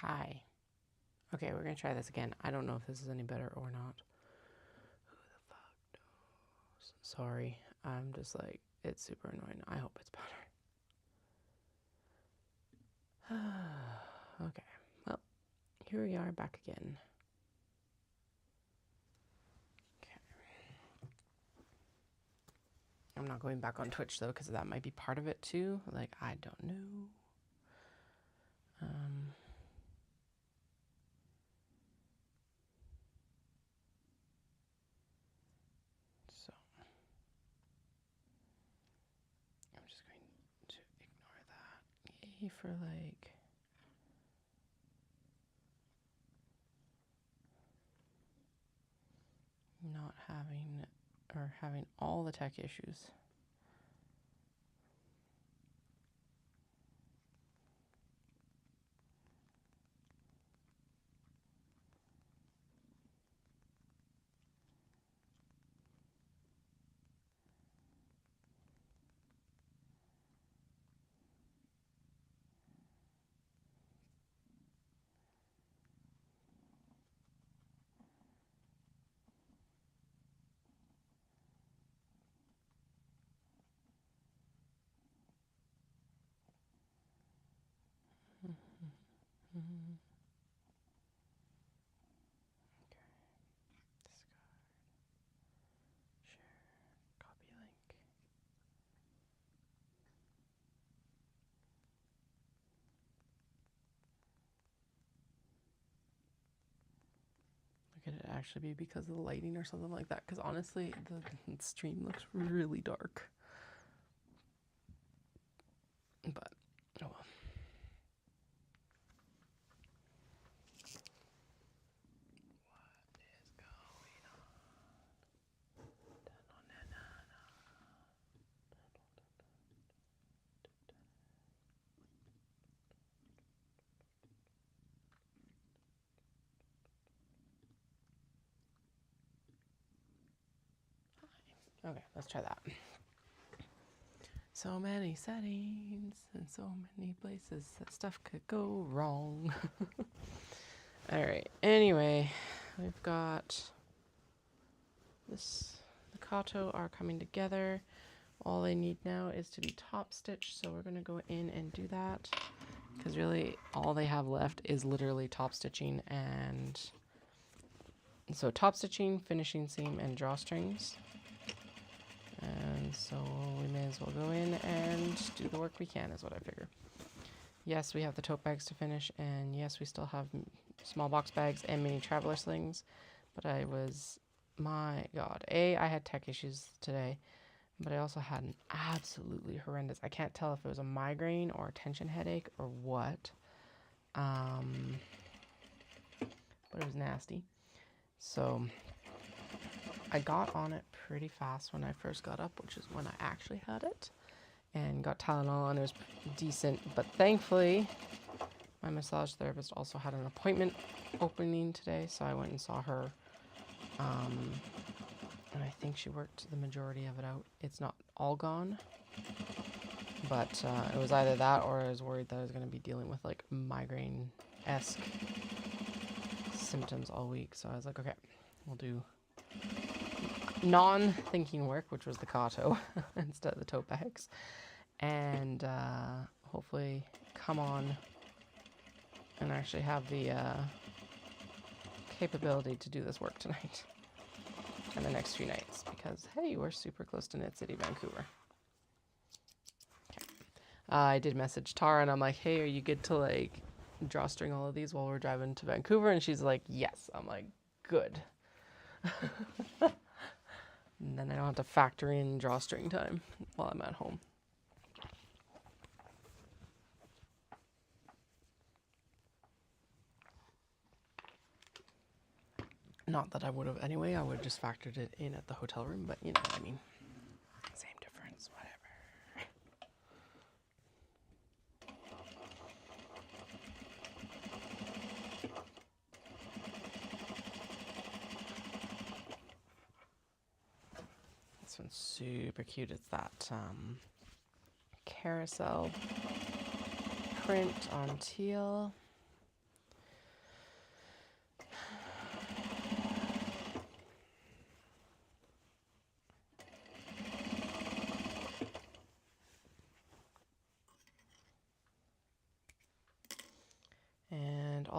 Hi. Okay, we're gonna try this again. I don't know if this is any better or not. Who the fuck knows? Sorry, I'm just like, it's super annoying. I hope it's better. Okay, well, here we are back again. Okay. I'm not going back on Twitch though, because that might be part of it too. Like, I don't know. So I'm just going to ignore that. Yay for like not having or having all the tech issues. Mm-hmm. Okay. Discard. Share. Copy link. Could it actually be because of the lighting or something like that? Because honestly, the stream looks really dark. But, oh well. Okay, let's try that. So many settings and so many places that stuff could go wrong. All right, anyway, we've got this, the Kato are coming together. All they need now is to be top stitched, so we're gonna go in and do that. Because really, all they have left is literally top stitching, and so top stitching, finishing seam, and drawstrings. And so we may as well go in and do the work we can, is what I figure. Yes, we have the tote bags to finish, and yes, we still have small box bags and mini traveler slings. But I was, my God, I had tech issues today, but I also had an absolutely horrendous, I can't tell if it was a migraine or a tension headache or what. But it was nasty. So I got on it pretty fast when I first got up, which is when I actually had it, and got Tylenol, and it was decent. But thankfully, my massage therapist also had an appointment opening today, so I went and saw her. And I think she worked the majority of it out. It's not all gone, but it was either that or I was worried that I was going to be dealing with like migraine-esque symptoms all week. So I was like, okay, we'll do non-thinking work, which was the Kato instead of the tote bags, and hopefully come on and actually have the capability to do this work tonight and the next few nights, because hey, we're super close to Knit City Vancouver. Okay. I did message Tara and I'm like, hey, are you good to like drawstring all of these while we're driving to Vancouver? And she's like, yes. I'm like, good. And then I don't have to factor in drawstring time while I'm at home. Not that I would have anyway, I would have just factored it in at the hotel room, but you know what I mean. Same difference, whatever. This one's super cute. It's that carousel print on teal.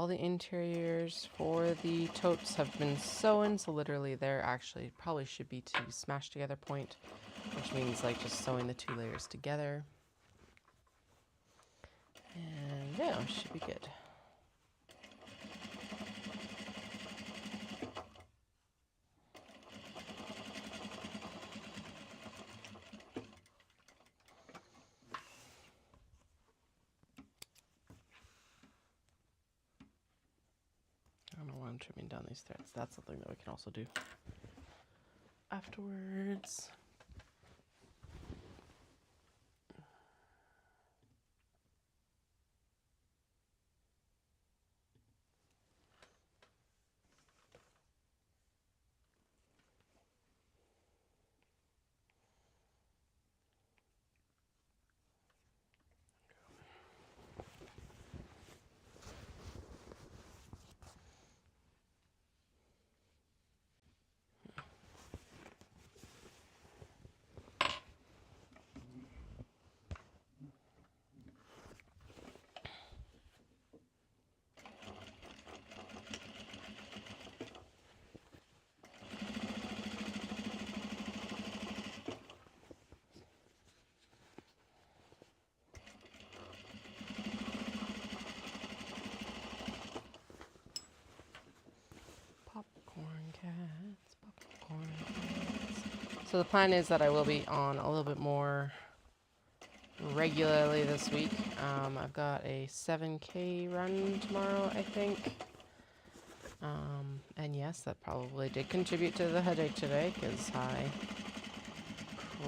all the interiors for the totes have been sewn, so literally they're actually probably should be to smash together point, which means like just sewing the 2 layers together. And yeah, should be good. I don't know why I'm trimming down these threads. That's something that we can also do afterwards. So the plan is that I will be on a little bit more regularly this week. I've got a 7K run tomorrow, I think. And yes, that probably did contribute to the headache today because I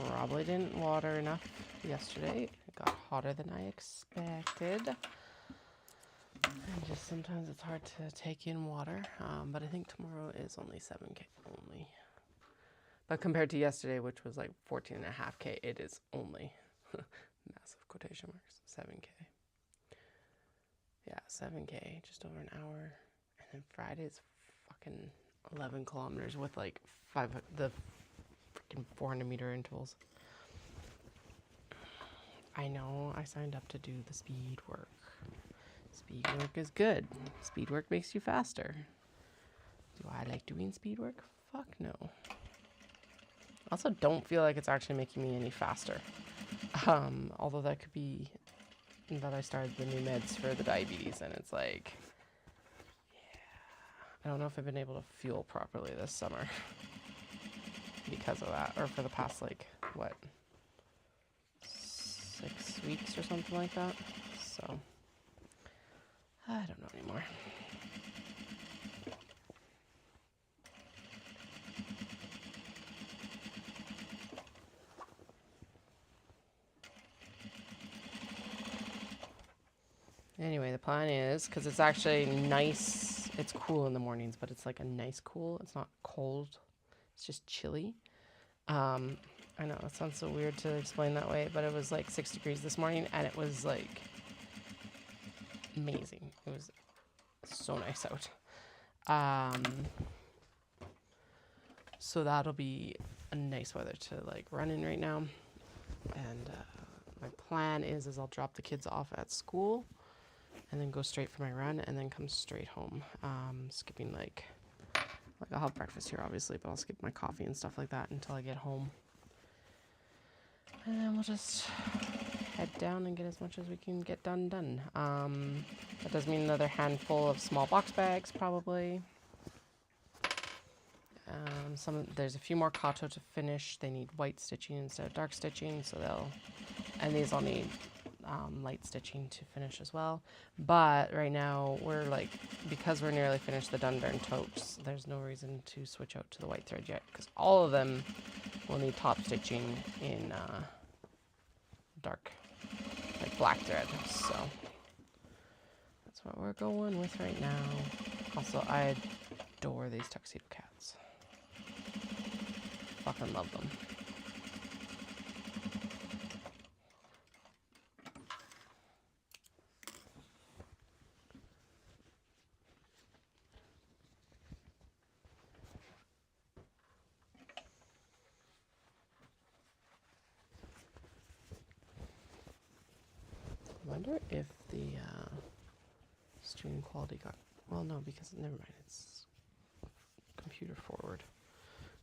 probably didn't water enough yesterday. It got hotter than I expected. And just sometimes it's hard to take in water. But I think tomorrow is only 7K only. But compared to yesterday, which was like 14.5K, it is only, massive quotation marks, 7K. Yeah, 7K, just over an hour. And then Friday's fucking 11 kilometers with like the freaking 400-meter intervals. I know I signed up to do the speed work. Speed work is good. Speed work makes you faster. Do I like doing speed work? Fuck no. I also don't feel like it's actually making me any faster. Although that could be that I started the new meds for the diabetes and it's like, yeah, I don't know if I've been able to fuel properly this summer because of that, or for the past like, what, 6 weeks or something like that. So, I don't know anymore. Anyway, the plan is, because it's actually nice, it's cool in the mornings, but it's like a nice cool. It's not cold. It's just chilly. I know it sounds so weird to explain that way, but it was like 6 degrees this morning, and it was like amazing. It was so nice out. So that'll be a nice weather to like run in right now. And my plan is I'll drop the kids off at school and then go straight for my run and then come straight home. Skipping like I'll have breakfast here obviously, but I'll skip my coffee and stuff like that until I get home. And then we'll just head down and get as much as we can get done. That does mean another handful of small box bags probably. There's a few more Katos to finish. They need white stitching instead of dark stitching, so and these all need light stitching to finish as well. But right now we're like, because we're nearly finished the Dundurn Totes, there's no reason to switch out to the white thread yet, because all of them will need top stitching in dark, like black thread. So that's what we're going with right now. Also, I adore these tuxedo cats. Fucking love them. I wonder if the stream quality got Well, no, because never mind. It's computer forward.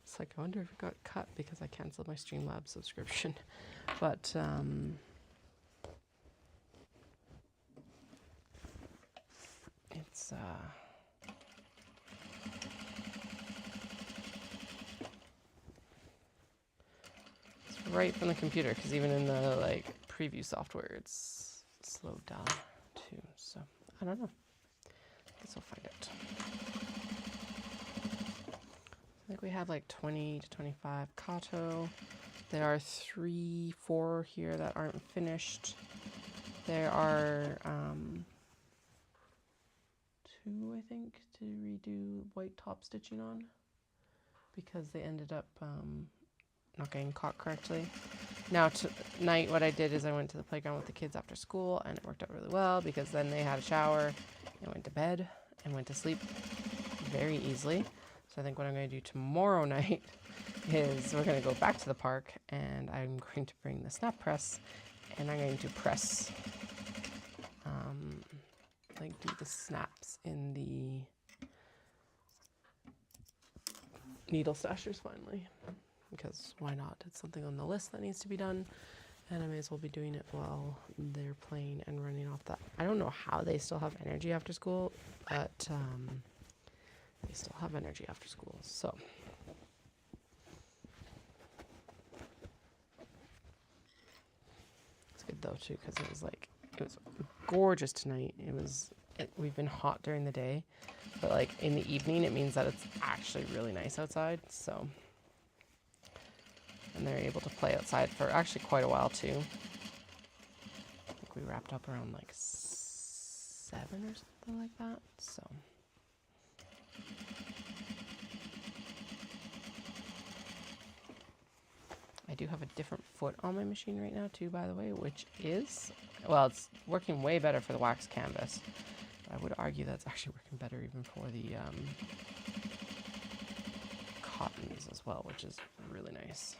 It's like, I wonder if it got cut because I canceled my Streamlabs subscription. But it's right from the computer, because even in the like preview software it's slowed down too. So I don't know. I guess I'll find it. I think we have like 20 to 25 Kato. There are 3, 4 here that aren't finished. There are 2, I think, to redo white top stitching on because they ended up not getting caught correctly. Now tonight what I did is I went to the playground with the kids after school, and it worked out really well because then they had a shower and went to bed and went to sleep very easily. So I think what I'm going to do tomorrow night is we're going to go back to the park, and I'm going to bring the snap press, and I'm going to press like do the snaps in the needle stashers finally, because why not? It's something on the list that needs to be done, and I may as well be doing it while they're playing and running off that. I don't know how they still have energy after school, but they still have energy after school. So it's good though too, because it was gorgeous tonight. We've been hot during the day, but like in the evening it means that it's actually really nice outside. So, and they're able to play outside for actually quite a while too. I think we wrapped up around like 7 or something like that. So I do have a different foot on my machine right now too, by the way, which is, well, it's working way better for the wax canvas. But I would argue that's actually working better even for the cottons as well, which is really nice.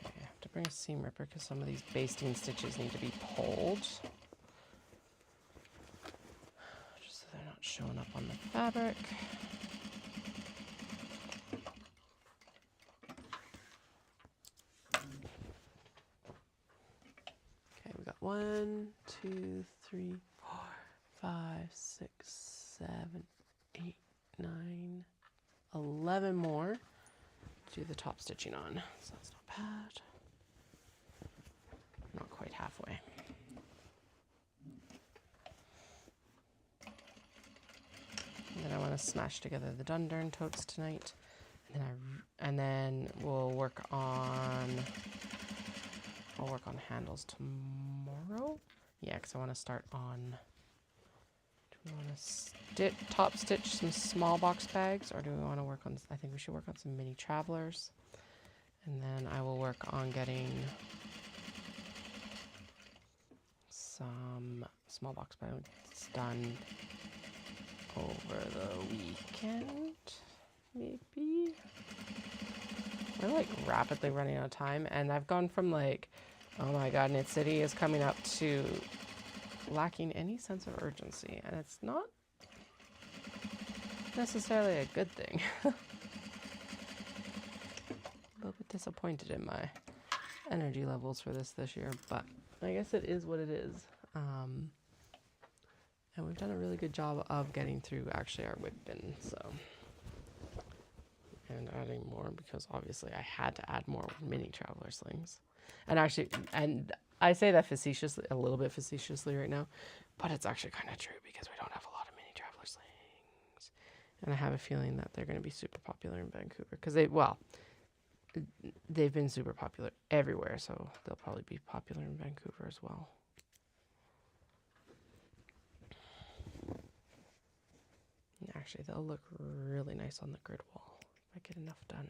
Okay, I have to bring a seam ripper because some of these basting stitches need to be pulled, just so they're not showing up on the fabric. Okay, we got 1, 2, 3, 4, 5, 6, 7, 8, 9, 11 more to do the top stitching on. So that's not bad. Not quite halfway. And then I want to smash together the Dundurn totes tonight, and then we'll work on handles tomorrow. Yeah, because I want to start on. Do we want to top stitch some small box bags, or do we want to work on? I think we should work on some mini travelers, and then I will work on getting some small box bags done over the weekend, maybe. We're like rapidly running out of time, and I've gone from like, oh my god, Knit City is coming up, to lacking any sense of urgency, and it's not necessarily a good thing. A little bit disappointed in my energy levels for this year, but I guess it is what it is. And we've done a really good job of getting through actually our WIP bin, so, and adding more, because obviously I had to add more mini traveler slings. And actually, and I say that facetiously, a little bit facetiously right now, but it's actually kind of true, because we don't have a lot of mini traveler slings. And I have a feeling that they're going to be super popular in Vancouver, because they've been super popular everywhere, so they'll probably be popular in Vancouver as well. And actually, they'll look really nice on the grid wall if I get enough done.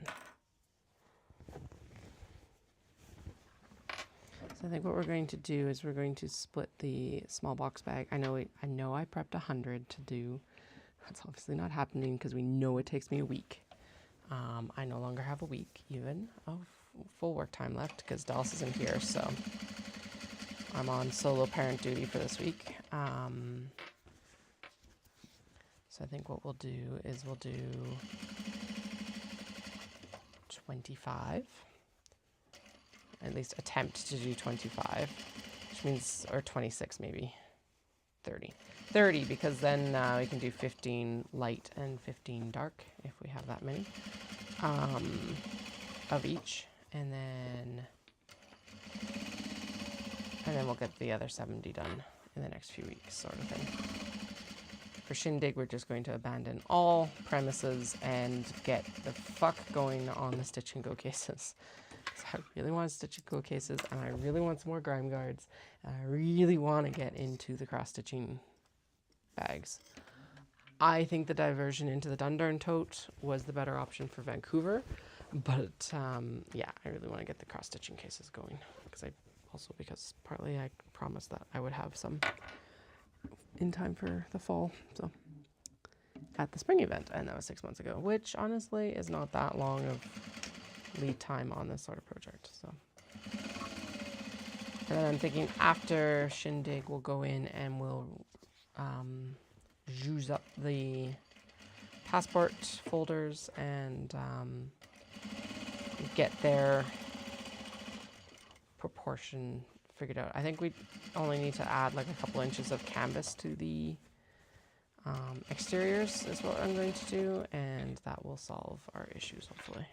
So I think what we're going to do is we're going to split the small box bag. I know I prepped 100 to do. That's obviously not happening because we know it takes me a week. I no longer have a week even of full work time left because Dallas isn't here, so I'm on solo parent duty for this week. So I think what we'll do is we'll do 25. At least attempt to do 25, which means, or 26 maybe, 30. 30, because then we can do 15 light and 15 dark if we have that many of each, and then we'll get the other 70 done in the next few weeks, sort of thing. For Shindig, we're just going to abandon all premises and get the fuck going on the stitch and go cases. So I really want stitch and go cases, and I really want some more grime guards, and I really want to get into the cross stitching bags. I think the diversion into the Dundurn Tote was the better option for Vancouver, but yeah, I really want to get the cross stitching cases going, because partly I promised that I would have some in time for the fall, so at the spring event, and that was 6 months ago, which honestly is not that long of lead time on this sort of project. So, and then I'm thinking after Shindig, we'll go in and we'll use up the passport folders and get their proportion figured out. I think we only need to add like a couple inches of canvas to the exteriors is what I'm going to do, and that will solve our issues, hopefully.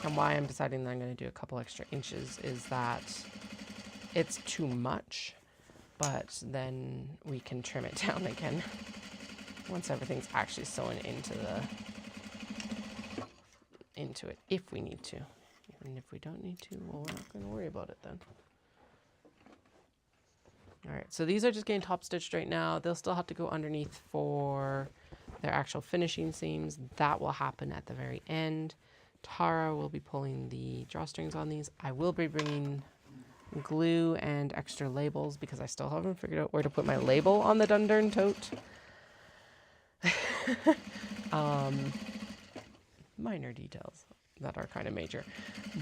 And why I'm deciding that I'm going to do a couple extra inches is that it's too much, but then we can trim it down again once everything's actually sewn into it, if we need to. And if we don't need to, well, we're not going to worry about it then. All right, so these are just getting top stitched right now. They'll still have to go underneath for their actual finishing seams. That will happen at the very end. Tara will be pulling the drawstrings on these. I will be bringing glue and extra labels because I still haven't figured out where to put my label on the Dundurn Tote. Minor details that are kind of major,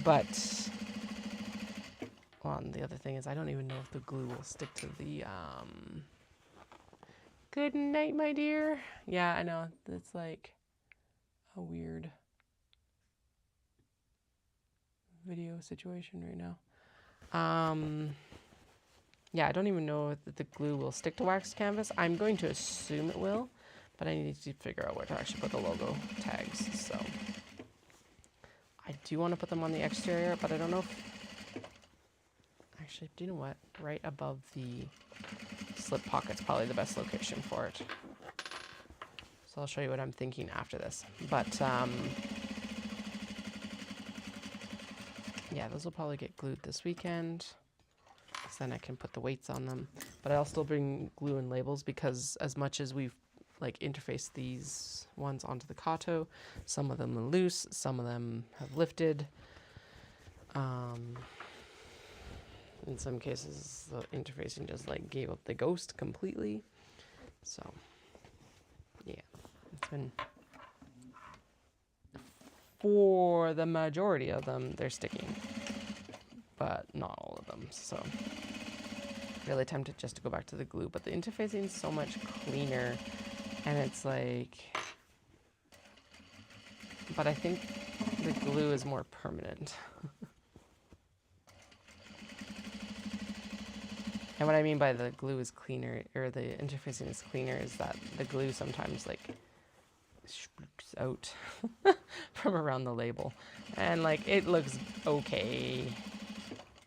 but the other thing is I don't even know if the glue will stick to the good night, my dear. Yeah, I know, it's like a weird video situation right now. Yeah, I don't even know if the glue will stick to waxed canvas. I'm going to assume it will, but I need to figure out where to actually put the logo tags. So I do want to put them on the exterior, but I don't know if... Actually, do you know what? Right above the slip pocket's probably the best location for it. So I'll show you what I'm thinking after this. But yeah, those will probably get glued this weekend, so then I can put the weights on them. But I'll still bring glue and labels because as much as we've like interfaced these ones onto the Kato, some of them are loose, some of them have lifted. In some cases, the interfacing just like gave up the ghost completely. So yeah, it's been, for the majority of them, they're sticking, but not all of them. So really tempted just to go back to the glue, but the interfacing is so much cleaner, and it's like, but I think the glue is more permanent. And what I mean by the glue is cleaner, or the interfacing is cleaner, is that the glue sometimes like spooks out from around the label, and like it looks okay,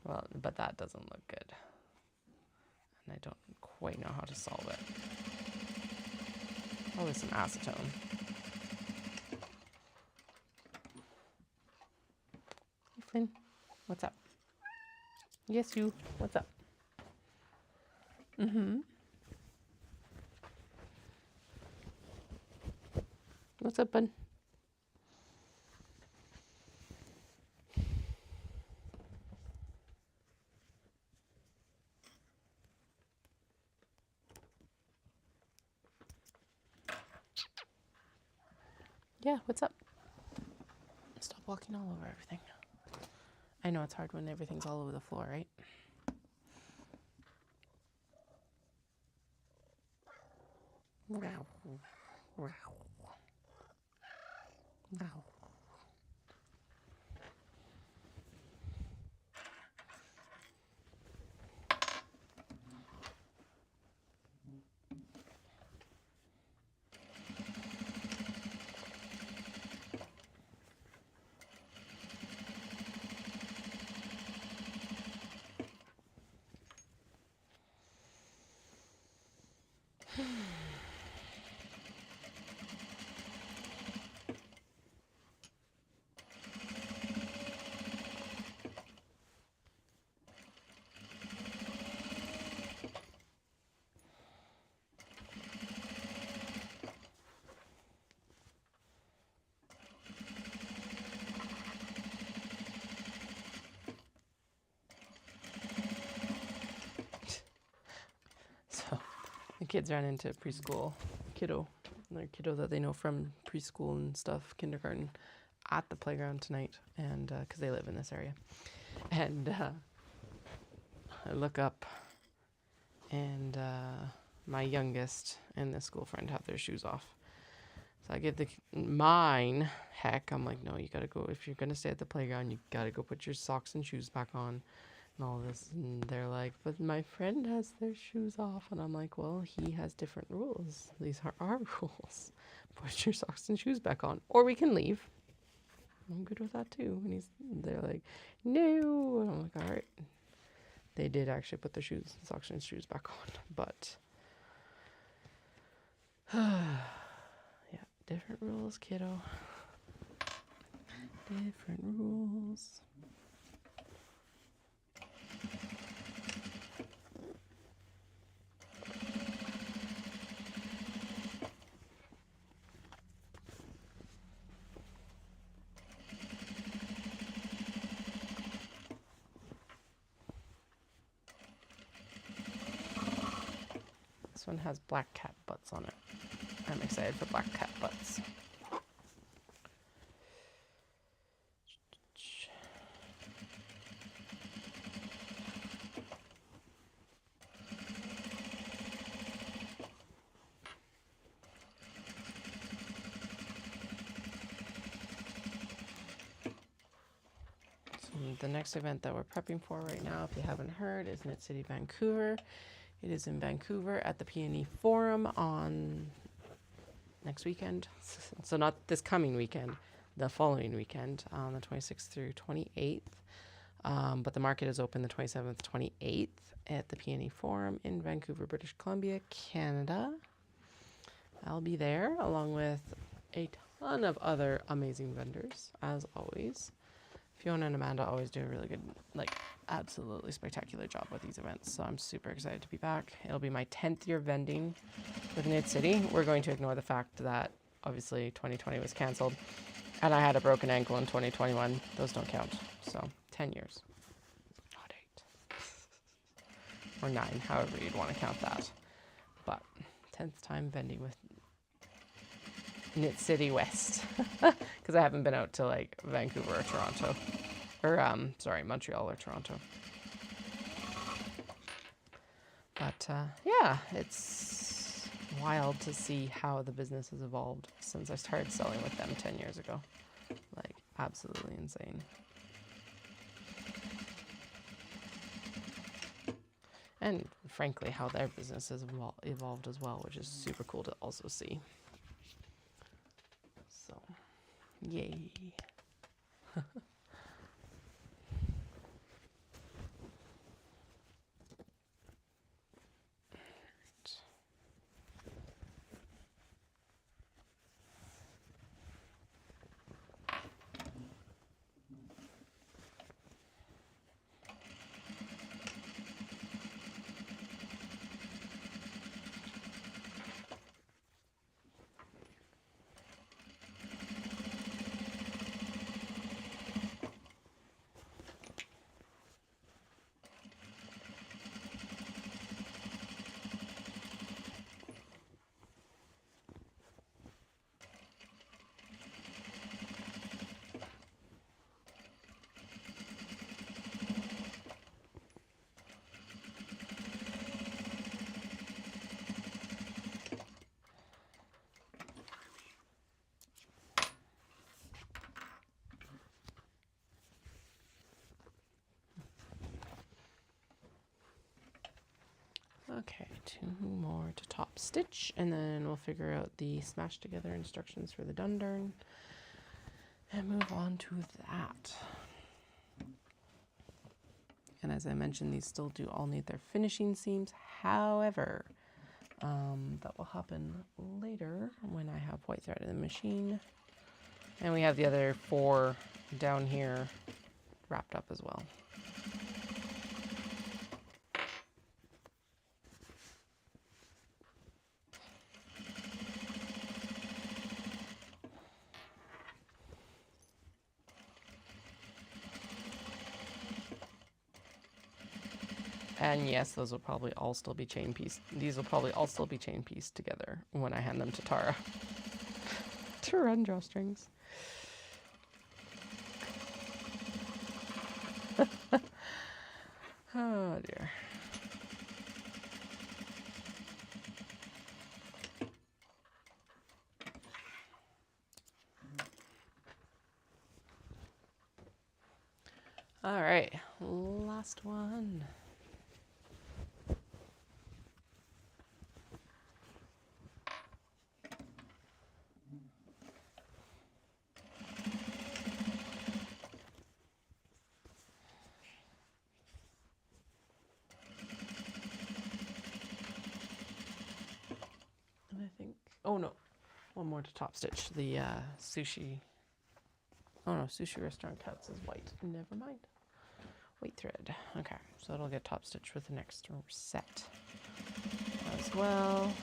well, but that doesn't look good, and I don't quite know how to solve it. Probably some acetone. Hey Flynn, what's up? Yes, you, what's up? What's up, bud? Yeah, what's up? Stop walking all over everything. I know it's hard when everything's all over the floor, right? So the kids ran into a preschool kiddo, another kiddo that they know from preschool and stuff, kindergarten, at the playground tonight, and because they live in this area. And I look up, and my youngest and this school friend have their shoes off. So I give mine heck. I'm like, no, you gotta go. If you're gonna stay at the playground, you gotta go put your socks and shoes back on, and all this. And they're like, but my friend has their shoes off, and I'm like, well, he has different rules. These are our rules. Put your socks and shoes back on, or we can leave. I'm good with that too. And they're like, no. And I'm like, all right. They did actually put their socks and shoes back on, but yeah, different rules, kiddo. Different rules. This one has black cat butts on it. I'm excited for black cat butts. The next event that we're prepping for right now, if you haven't heard, is Knit City Vancouver. It is in Vancouver at the Peony Forum on next weekend. So not this coming weekend, the following weekend, on the 26th through 28th. But the market is open the 27th, 28th at the Peony Forum in Vancouver, British Columbia, Canada. I'll be there along with a ton of other amazing vendors, as always. Fiona and Amanda always do a really good, absolutely spectacular job with these events. So I'm super excited to be back. It'll be my 10th year vending with Knit City. We're going to ignore the fact that obviously 2020 was canceled and I had a broken ankle in 2021. Those don't count. So 10 years, not 8 or 9, however you'd want to count that. But 10th time vending with Knit City West, because I haven't been out to Vancouver or Toronto, or Montreal or Toronto. But yeah, it's wild to see how the business has evolved since I started selling with them 10 years ago. Absolutely insane. And frankly, how their business has evolved as well, which is super cool to also see. So, yay. Okay, 2 more to top stitch, and then we'll figure out the smash together instructions for the Dundurn and move on to that. And as I mentioned, these still do all need their finishing seams. However, that will happen later when I have white thread in the machine. And we have the other 4 down here wrapped up as well. And yes, those will probably all still be chain pieced. These will probably all still be chain pieced together when I hand them to Tara to run drawstrings. Oh dear. All right, last one. And I think, oh no, one more to top stitch. The sushi, oh no, sushi restaurant cuts is white. Never mind. White thread. Okay, so it'll get top stitch with the next set as well.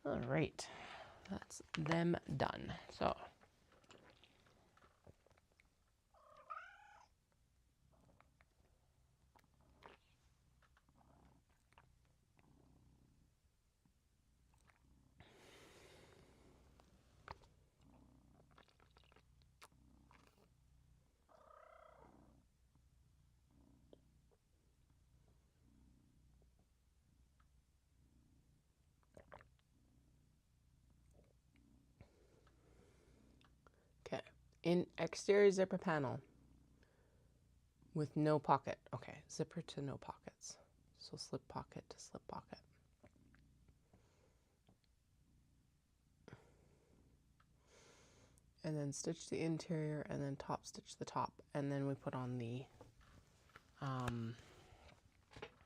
All right, that's them done. So okay, in exterior zipper panel with no pocket. Okay, zipper to no pockets. So slip pocket to slip pocket. And then stitch the interior and then top stitch the top. And then we put on the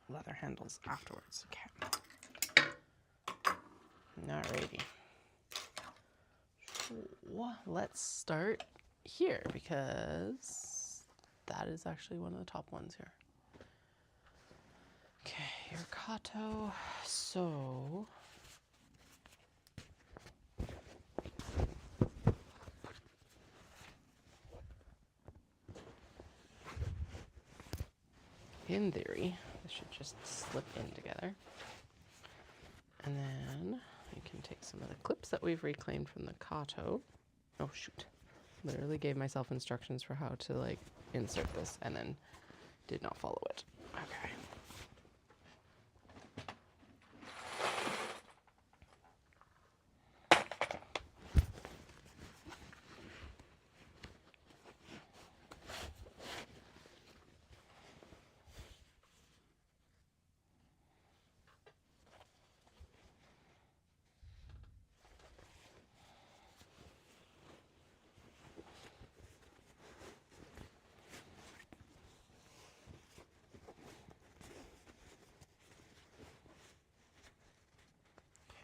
leather handles afterwards. Okay. Alrighty. So let's start here because that is actually one of the top ones here. Okay, your Kato. So in theory, this should just slip in together. And then you can take some of the clips that we've reclaimed from the Kato. Oh shoot. Literally gave myself instructions for how to like insert this and then did not follow it. Okay.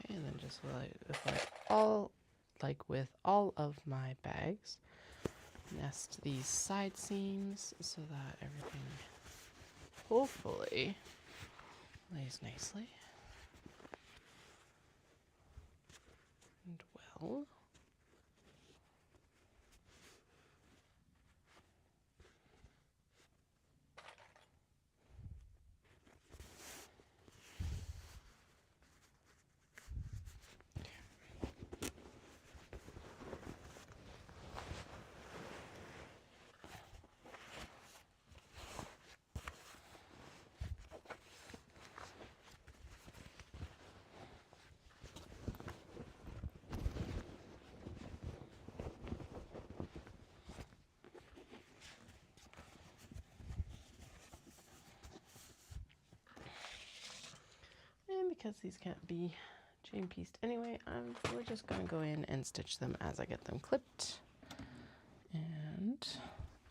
And then just like with all of my bags, nest these side seams so that everything hopefully lays nicely and well. because these can't be chain pieced anyway, we're just going to go in and stitch them as I get them clipped. And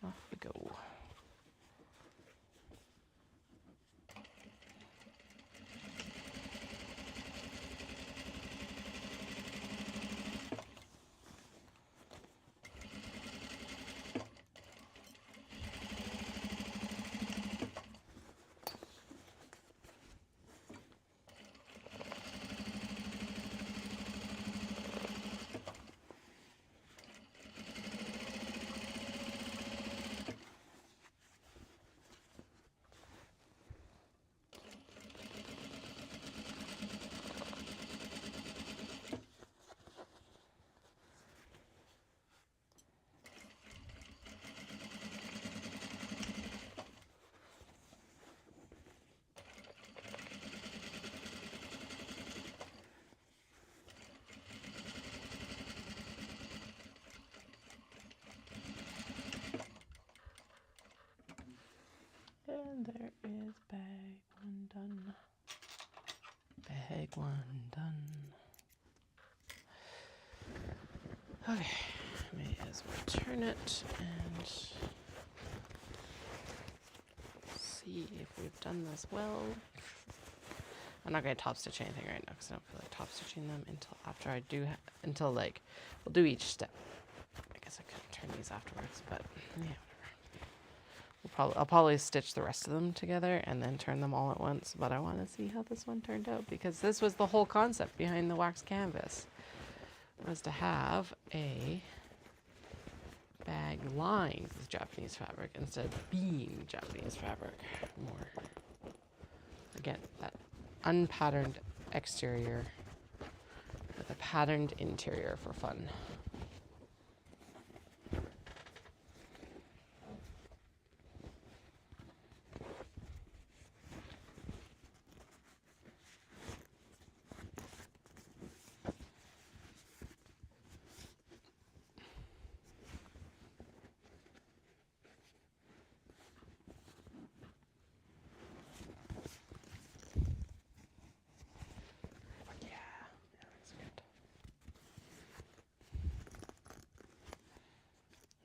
off we go. And there is bag one done. Bag one done. Okay, may as well turn it and see if we've done this well. I'm not going to top stitch anything right now because I don't feel like top stitching them until after I do, until like, we'll do each step. I guess I could turn these afterwards, but yeah. I'll probably stitch the rest of them together and then turn them all at once, but I want to see how this one turned out because this was the whole concept behind the wax canvas, was to have a bag lined with Japanese fabric instead of being Japanese fabric more. Again, that unpatterned exterior with a patterned interior for fun.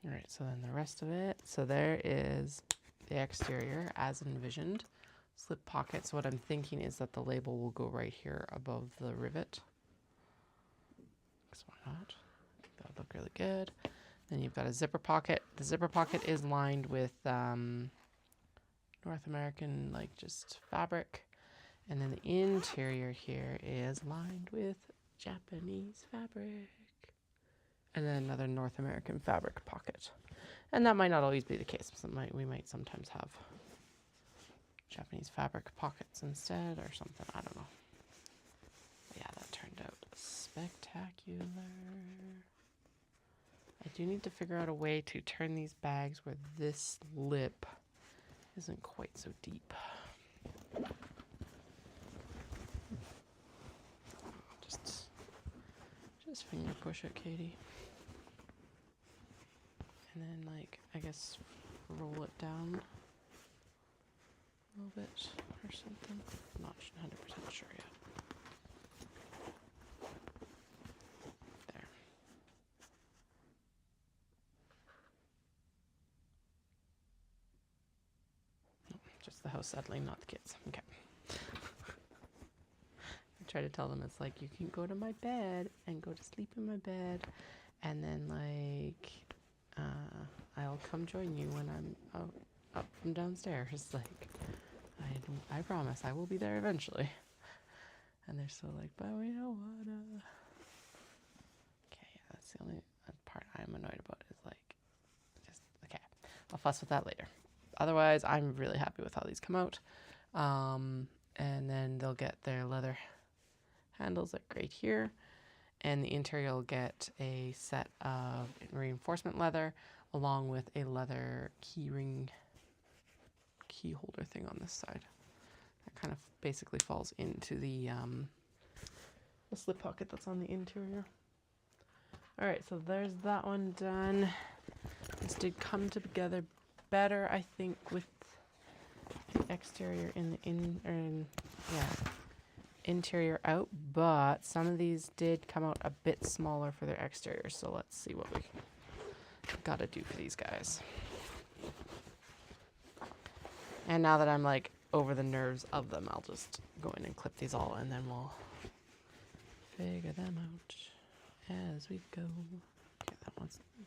All right, so then the rest of it. So there is the exterior as envisioned. Slip pockets. What I'm thinking is that the label will go right here above the rivet. Because why not? I think that would look really good. Then you've got a zipper pocket. The zipper pocket is lined with North American, like just fabric. And then the interior here is lined with Japanese fabric. And then another North American fabric pocket. And that might not always be the case. We might sometimes have Japanese fabric pockets instead or something. I don't know. But yeah, that turned out spectacular. I do need to figure out a way to turn these bags where this lip isn't quite so deep. Just finger push it, Katie. And then, like, I guess roll it down a little bit or something. I'm not 100% sure yet. There. No, just the house settling, not the kids. Okay. I try to tell them it's like, you can go to my bed and go to sleep in my bed, and then, like, I'll come join you when I'm up from downstairs. Like, I promise I will be there eventually. And they're still like, but we don't wanna. Okay, yeah, that's the only part I'm annoyed about is like, just, okay, I'll fuss with that later. Otherwise, I'm really happy with how these come out. And then they'll get their leather handles like right here. And the interior will get a set of reinforcement leather along with a leather key holder thing on this side. That kind of basically falls into the slip pocket that's on the interior. All right, so there's that one done. This did come together better, I think, with the exterior in the interior out, but some of these did come out a bit smaller for their exterior. So let's see what we gotta do for these guys. And now that I'm like over the nerves of them, I'll just go in and clip these all, and then we'll figure them out as we go. Okay,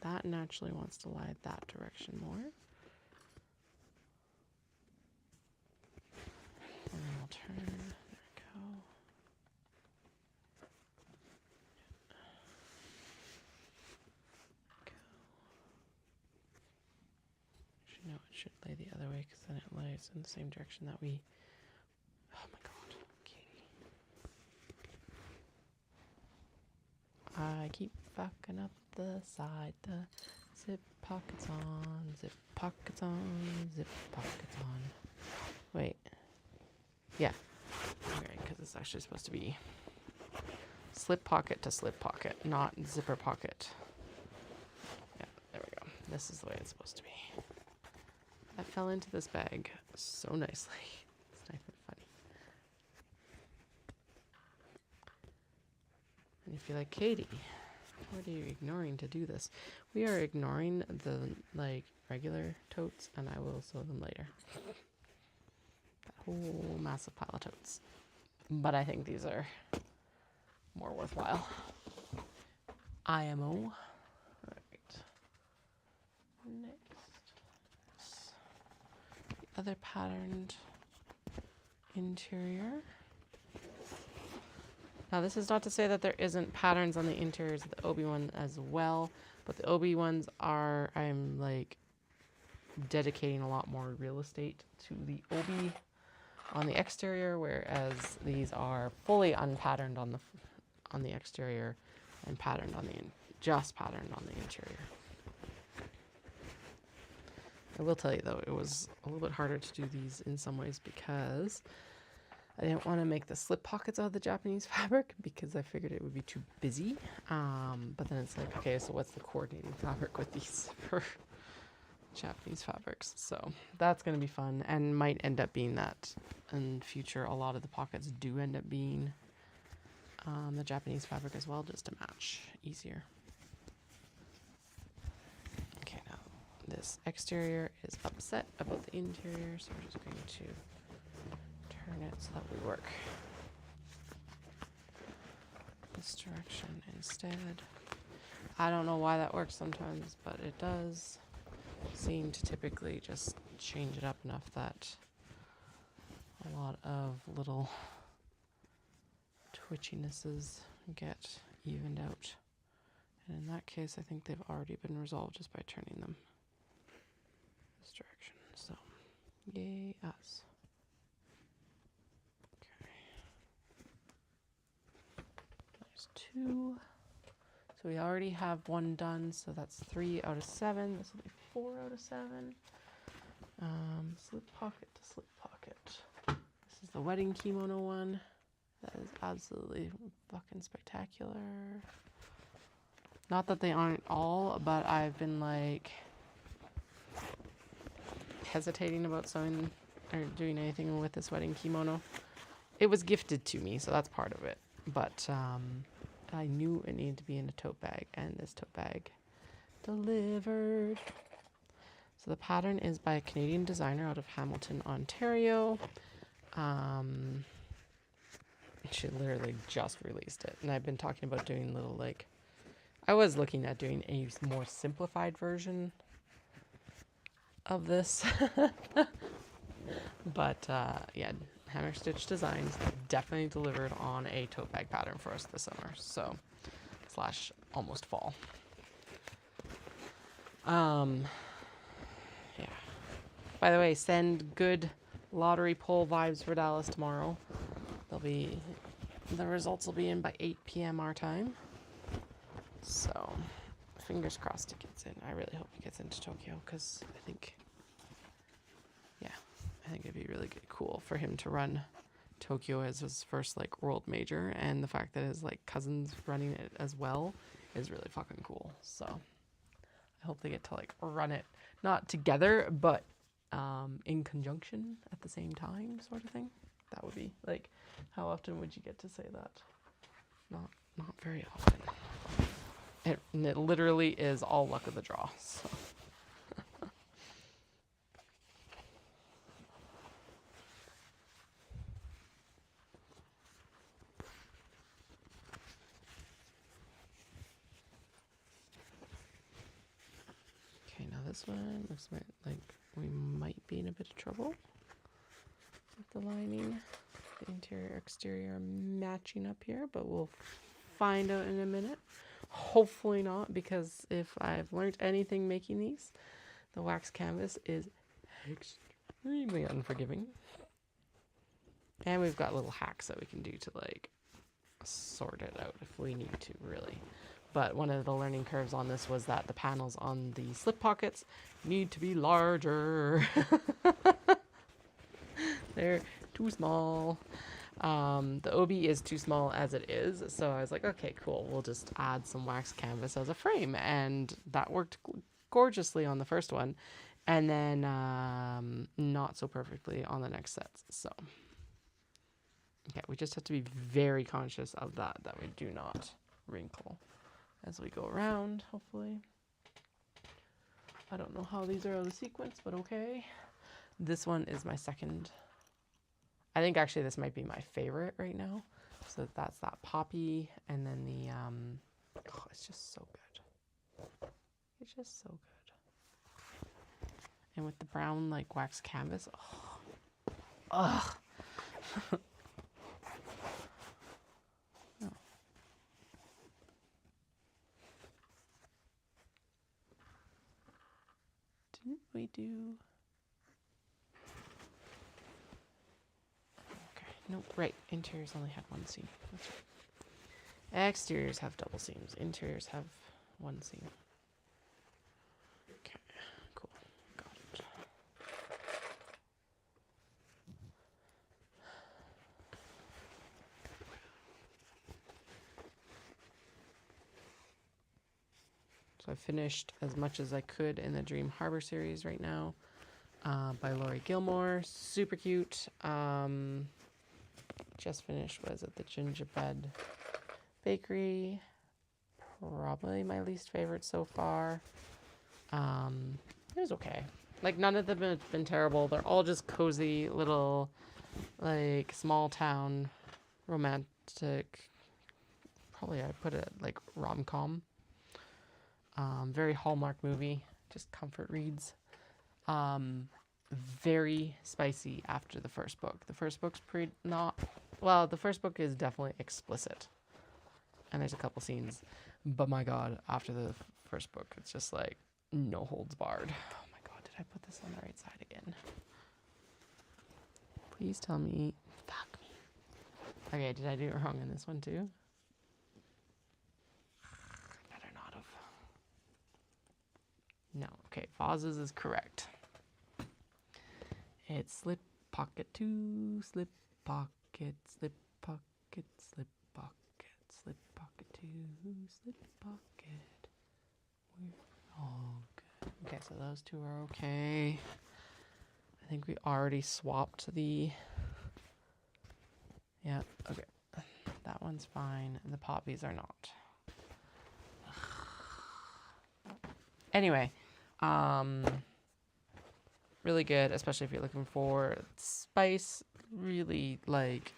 that naturally wants to lie that direction more. And then we'll turn. There we go. Actually, no, it should lay the other way because then it lays in the same direction that we. Oh my god, Katie. I keep fucking up the side. The zip pockets on, zip pockets on, zip pockets on. Wait. Yeah. Okay, because it's actually supposed to be slip pocket to slip pocket, not zipper pocket. Yeah, there we go. This is the way it's supposed to be. That fell into this bag so nicely. It's nice and funny. And if you're like, Katie, what are you ignoring to do this? We are ignoring the like regular totes, and I will sew them later. That whole massive pile of totes. But I think these are more worthwhile. IMO. Right. Next. The other patterned interior. Now this is not to say that there isn't patterns on the interiors of the Obi one as well, but the Obi ones are, I'm like dedicating a lot more real estate to the Obi on the exterior, whereas these are fully unpatterned on the exterior and patterned on the just patterned on the interior. I will tell you though, it was a little bit harder to do these in some ways because I didn't want to make the slip pockets out of the Japanese fabric because I figured it would be too busy. But then it's like, okay, so what's the coordinating fabric with these for Japanese fabrics? So that's going to be fun, and might end up being that in future a lot of the pockets do end up being the Japanese fabric as well, just to match easier. Okay, now this exterior is upset about the interior, so we're just going to turn it so that we work this direction instead. I don't know why that works sometimes, but it does seem to typically just change it up enough that a lot of little twitchinesses get evened out. And in that case, I think they've already been resolved just by turning them this direction. So, yay us. Two. So we already have one done, so that's 3 out of 7. This will be 4 out of 7. Slip pocket to slip pocket. This is the wedding kimono one. That is absolutely fucking spectacular. Not that they aren't all, but I've been like hesitating about sewing or doing anything with this wedding kimono. It was gifted to me, so that's part of it. But I knew it needed to be in a tote bag, and this tote bag delivered. So the pattern is by a Canadian designer out of Hamilton, Ontario. She literally just released it, and I've been talking about doing little like, I was looking at doing a more simplified version of this. But yeah, Hammerstitch Designs definitely delivered on a tote bag pattern for us this summer, so / almost fall. Yeah. By the way, send good lottery poll vibes for Dallas tomorrow. The results will be in by 8 p.m. our time. So, fingers crossed it gets in. I really hope it gets into Tokyo, because I think it'd be really cool for him to run Tokyo as his first like world major, and the fact that his like cousin's running it as well is really fucking cool. So I hope they get to like run it not together, but in conjunction at the same time, sort of thing. that would be. Like, how often would you get to say that? Not very often. It literally is all luck of the draw. So. Okay, now this one looks like we might be in a bit of trouble with the lining. The interior exterior matching up here, but we'll find out in a minute. Hopefully not, because if I've learned anything making these, the wax canvas is extremely unforgiving. And we've got little hacks that we can do to like sort it out if we need to, really. But one of the learning curves on this was that the panels on the slip pockets need to be larger. They're too small. The OB is too small as it is, so I was like, okay, cool, we'll just add some wax canvas as a frame, and that worked gorgeously on the first one, and then not so perfectly on the next sets. So okay, we just have to be very conscious of that we do not wrinkle as we go around, hopefully. I don't know how these are out of the sequence, but okay. This one is my second. I think actually this might be my favorite right now. So that's that poppy, and then the, oh, it's just so good. It's just so good. And with the brown, like, wax canvas, oh, ugh. Oh. Didn't we do... Nope, right. Interiors only had one seam. That's right. Exteriors have double seams. Interiors have one seam. Okay, cool. Got it. So I finished as much as I could in the Dream Harbor series right now by Lori Gilmore. Super cute. Just finished was at the Gingerbread Bakery. Probably my least favorite so far. It was okay. Like, none of them have been terrible. They're all just cozy little, like, small town romantic. Probably I put it like rom-com. Very Hallmark movie. Just comfort reads. Very spicy after the first book. The first book's the first book is definitely explicit, and there's a couple scenes, but my god, after the first book, it's just like no holds barred. Oh my god, did I put this on the right side again? Please tell me. Fuck me. Okay, did I do it wrong in this one too? Better not have. No, okay, vases is correct. It's slip pocket 2, slip pocket, slip pocket, slip pocket, slip pocket 2, slip pocket. We're all good. Okay, so those two are okay. I think we already swapped the... Yeah, okay. That one's fine. The poppies are not. Anyway, really good, especially if you're looking for spice. Really, like,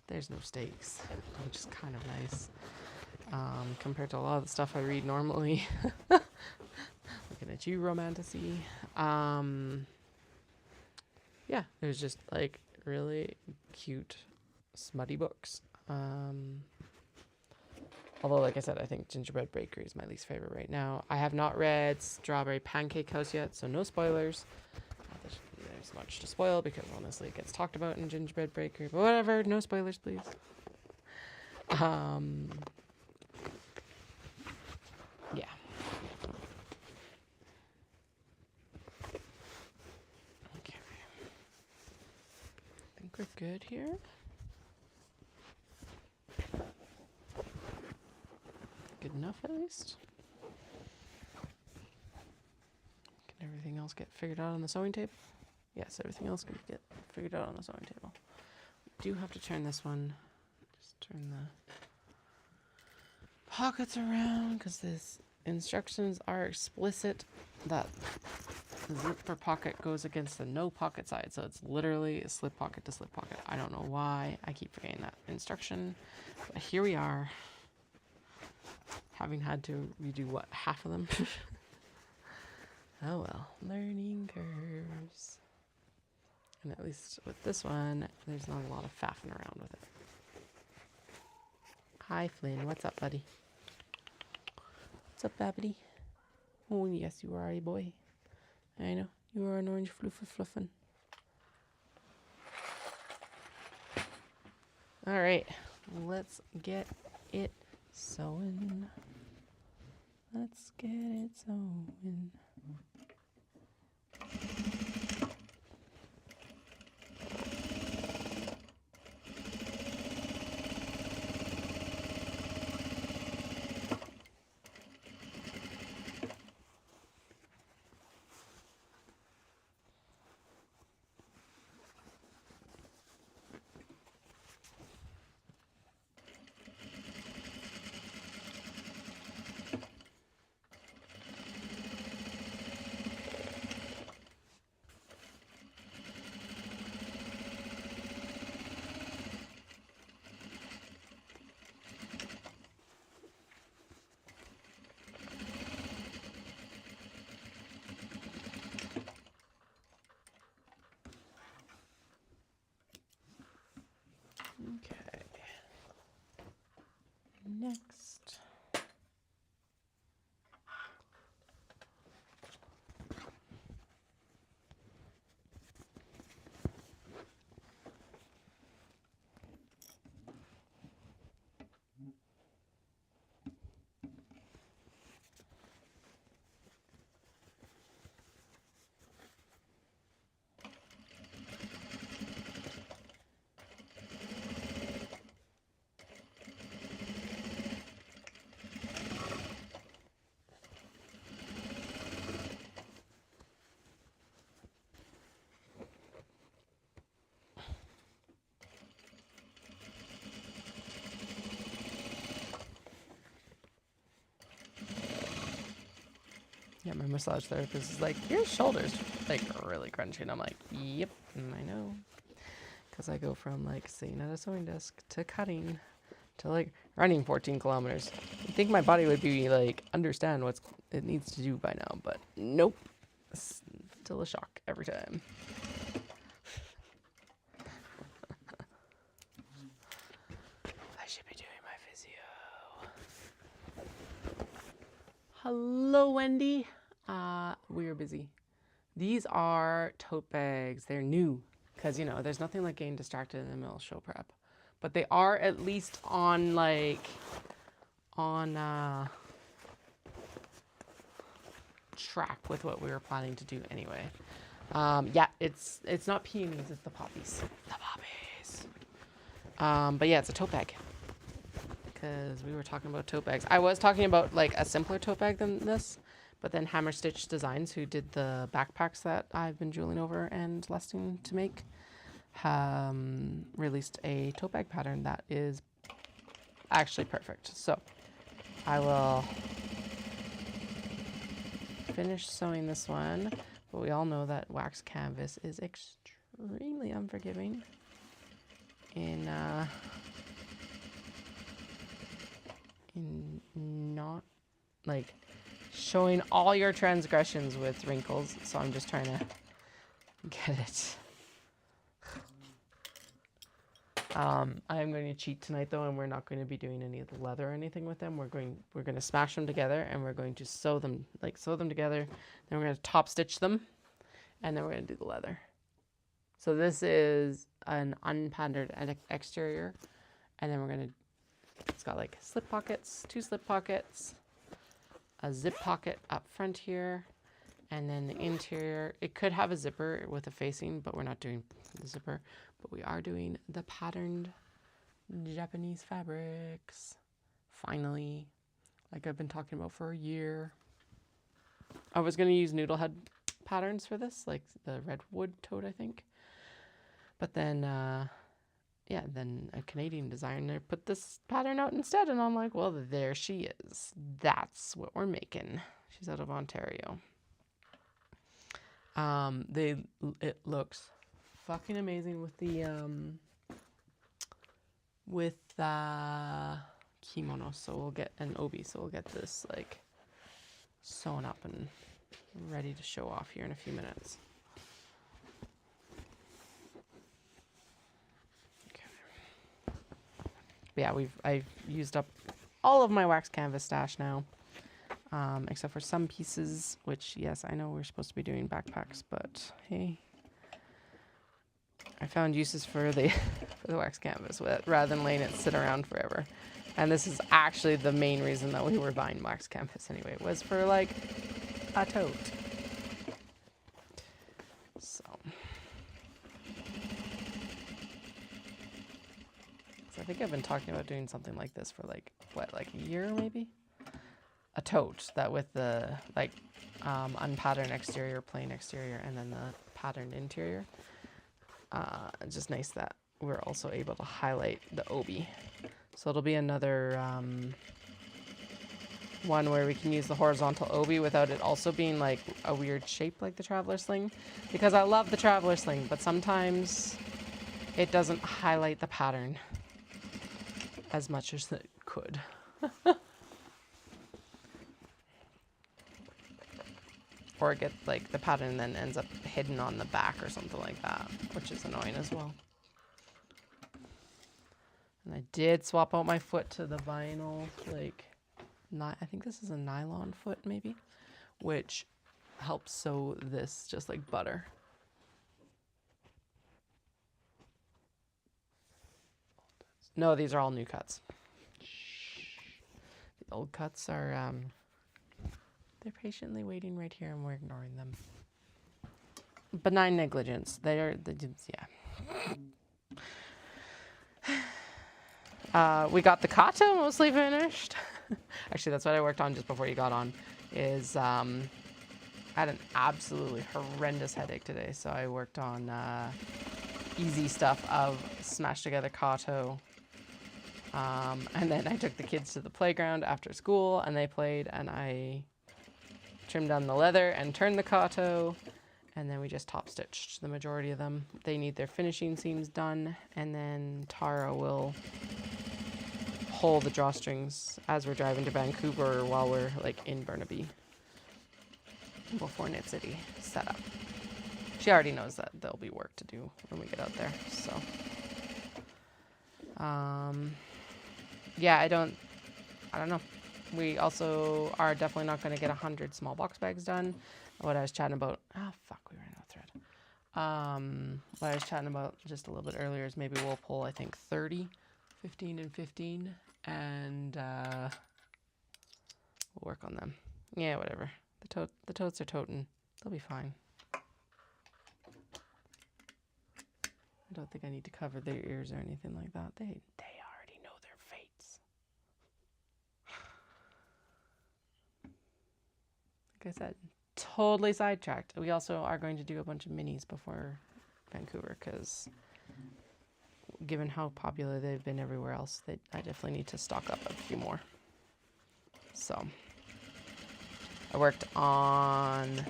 there's no stakes, which is kind of nice compared to a lot of the stuff I read normally. Looking at you, Romantasy. Yeah, it was just like really cute, smutty books. Although, like I said, I think Gingerbread Bakery is my least favorite right now. I have not read Strawberry Pancake House yet, so no spoilers. Not that there's much to spoil, because honestly it gets talked about in Gingerbread Bakery. But whatever, no spoilers, please. Yeah. Okay. I think we're good here. Good enough, at least. Can everything else get figured out on the sewing table? Yes, everything else can get figured out on the sewing table. do have to turn this one. Just turn the pockets around because these instructions are explicit that the zipper pocket goes against the no pocket side. So it's literally a slip pocket to slip pocket. I don't know why I keep forgetting that instruction, but here we are. Having had to redo what, half of them? Oh well, learning curves. And at least with this one, there's not a lot of faffing around with it. Hi Flynn, what's up, buddy? What's up, Babbity? Oh yes, you are a boy. I know, you are an orange fluffin'. Alright, let's get it sewing. Let's get it sewing. Okay. Next. Yeah, my massage therapist is like, your shoulder's like really crunchy. And I'm like, yep, I know. Because I go from like sitting at a sewing desk to cutting to like running 14 kilometers. You'd think my body would be like, understand what it needs to do by now, but nope. Still a shock every time. I should be doing my physio. Hello, Wendy. We are busy. These are tote bags. They're new because, you know, there's nothing like getting distracted in the middle of show prep. But they are at least on track with what we were planning to do anyway. Yeah, it's not peonies, it's the poppies. The poppies. But yeah, it's a tote bag. Because we were talking about tote bags. I was talking about like a simpler tote bag than this, but then Hammerstitch Designs, who did the backpacks that I've been drooling over and lusting to make, released a tote bag pattern that is actually perfect. So I will finish sewing this one, but we all know that wax canvas is extremely unforgiving in not like showing all your transgressions with wrinkles. So I'm just trying to get it. I'm going to cheat tonight though, and we're not going to be doing any of the leather or anything with them. We're going to smash them together, and we're going to sew them together. Then we're going to top stitch them, and then we're going to do the leather. So this is an unpatterned exterior, and then it's got like slip pockets, 2 slip pockets, a zip pocket up front here, and then the interior. It could have a zipper with a facing, but we're not doing the zipper. But we are doing the patterned Japanese fabrics. Finally, like I've been talking about for a year. I was going to use noodlehead patterns for this, like the redwood tote, I think. But then yeah, then a Canadian designer put this pattern out instead, and I'm like, well, there she is. That's what we're making. She's out of Ontario. It looks fucking amazing with the kimono. So we'll get an obi. So we'll get this like sewn up and ready to show off here in a few minutes. Okay. But yeah, I've used up all of my wax canvas stash now. Except for some pieces, which, yes, I know we're supposed to be doing backpacks, but hey, I found uses for the for the wax canvas rather than letting it sit around forever. And this is actually the main reason that we were buying wax canvas anyway, was for like a tote. So I think I've been talking about doing something like this for like, what, like a year maybe? A tote that with the like unpatterned exterior, plain exterior, and then the patterned interior. It's just nice that we're also able to highlight the obi. So it'll be another one where we can use the horizontal obi without it also being like a weird shape like the traveler sling. Because I love the traveler sling, but sometimes it doesn't highlight the pattern as much as it could. Or it gets like the pattern then ends up hidden on the back or something like that, which is annoying as well. And I did swap out my foot to the vinyl, like, I think this is a nylon foot maybe, which helps sew this just like butter. No, these are all new cuts. The old cuts are, they're patiently waiting right here and we're ignoring them. Benign negligence. Yeah. We got the Katos mostly finished. Actually, that's what I worked on just before you got on. I had an absolutely horrendous headache today, so I worked on easy stuff of smashed together Katos. And then I took the kids to the playground after school, and they played, and I trimmed down the leather and turned the Katos, and then we just top stitched the majority of them. They need their finishing seams done, and then Tara will hold the drawstrings as we're driving to Vancouver while we're like in Burnaby before Knit City set up. She already knows that there'll be work to do when we get out there, so yeah, I don't know. We also are definitely not going to get 100 small box bags done. What I was chatting about, we ran out of thread. What I was chatting about just a little bit earlier is maybe we'll pull, I think, 30, 15 and 15, and we'll work on them. Yeah, whatever. The totes are toting. They'll be fine. I don't think I need to cover their ears or anything like that. They already know their fates. Like I said, totally sidetracked. We also are going to do a bunch of minis before Vancouver, because given how popular they've been everywhere else, I definitely need to stock up a few more. So I worked on,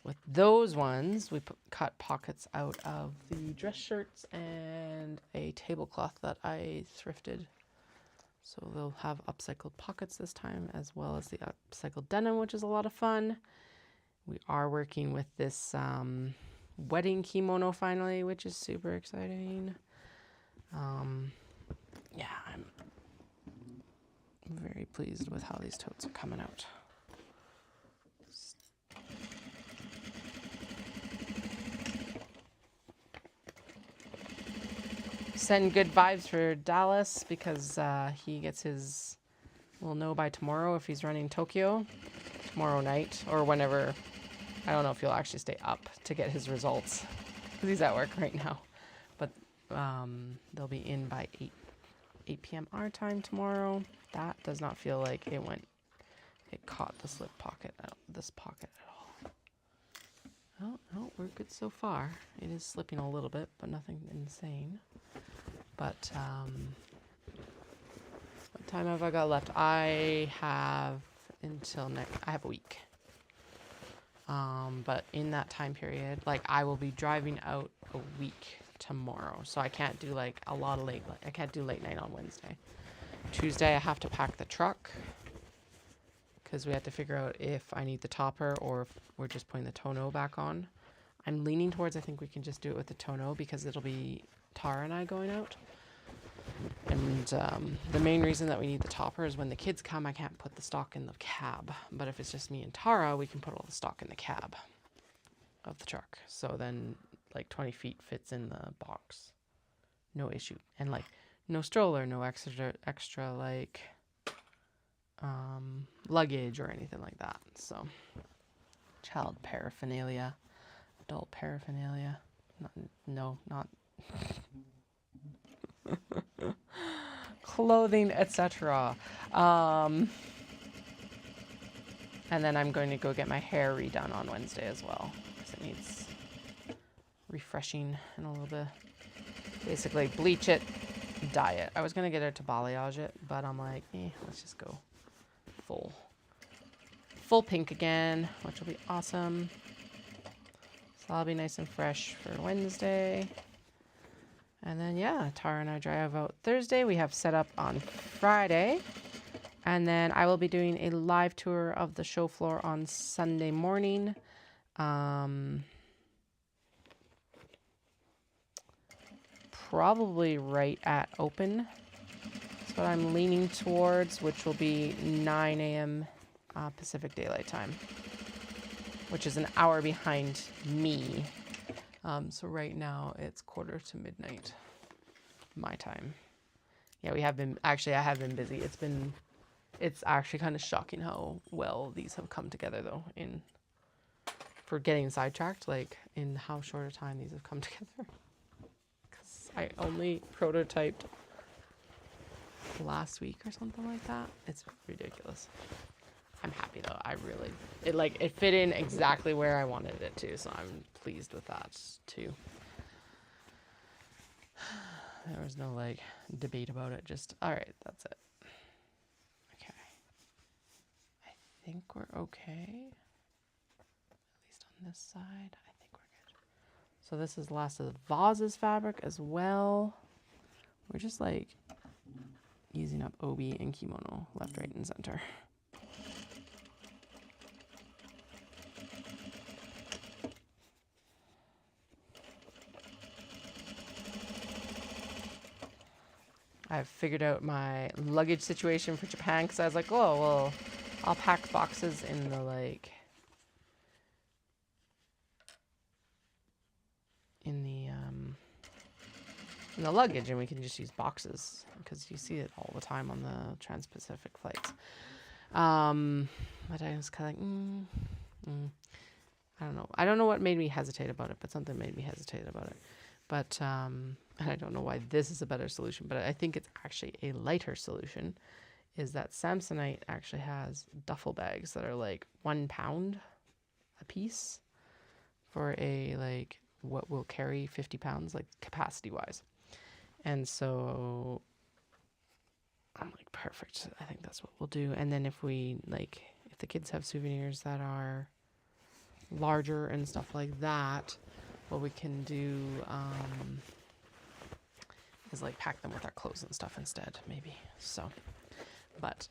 with those ones, we cut pockets out of the dress shirts and a tablecloth that I thrifted. So they'll have upcycled pockets this time, as well as the upcycled denim, which is a lot of fun. We are working with this wedding kimono finally, which is super exciting. Yeah, I'm very pleased with how these totes are coming out. Send good vibes for Dallas, because he gets his, we'll know by tomorrow if he's running Tokyo tomorrow night or whenever. I don't know if he'll actually stay up to get his results because he's at work right now, but they'll be in by 8 p.m. our time tomorrow. That does not feel like it caught the slip pocket out this pocket at all. Oh, we're good so far. It is slipping a little bit, but nothing insane. But what time have I got left? I have until next. I have a week. But in that time period, like I will be driving out a week tomorrow, so I can't do like a lot of late. I can't do late night on Wednesday. Tuesday I have to pack the truck because we have to figure out if I need the topper or if we're just putting the tonneau back on. I'm leaning towards I think we can just do it with the tonneau because it'll be Tara and I going out. And the main reason that we need the topper is when the kids come, I can't put the stock in the cab. But if it's just me and Tara, we can put all the stock in the cab of the truck. So then like 20 feet fits in the box. No issue. And like no stroller, no extra like luggage or anything like that. So child paraphernalia, adult paraphernalia. Not clothing, etc. And then I'm going to go get my hair redone on Wednesday as well because it needs refreshing and a little bit. Basically, bleach it, dye it. I was going to get her to balayage it, but I'm like, let's just go full pink again, which will be awesome. So I'll be nice and fresh for Wednesday. And then, yeah, Tara and I drive out Thursday. We have set up on Friday. And then I will be doing a live tour of the show floor on Sunday morning. Probably right at open. That's what I'm leaning towards, which will be 9 a.m. Pacific Daylight Time, which is an hour behind me. So right now it's 11:45 my time. Yeah, I have been busy. It's actually kind of shocking how well these have come together though for getting sidetracked, like in how short a time these have come together. Because I only prototyped last week or something like that. It's ridiculous. I'm happy though. It fit in exactly where I wanted it to, so I'm pleased with that too. There was no like debate about it. Just all right, that's it. Okay. I think we're okay. At least on this side, I think we're good. So this is last of the vases fabric as well. We're just like using up obi and kimono left, right, and center. I've figured out my luggage situation for Japan because I was like, oh, well, I'll pack boxes in the in the luggage, and we can just use boxes because you see it all the time on the Trans-Pacific flights. But I was kind of like, I don't know. I don't know what made me hesitate about it, but something made me hesitate about it. But and I don't know why this is a better solution, but I think it's actually a lighter solution, is that Samsonite actually has duffel bags that are like 1 pound a piece for a like what will carry 50 pounds, like capacity wise. And so I'm like, perfect. I think that's what we'll do. And then if the kids have souvenirs that are larger and stuff like that, what we can do is like pack them with our clothes and stuff instead, maybe. So, but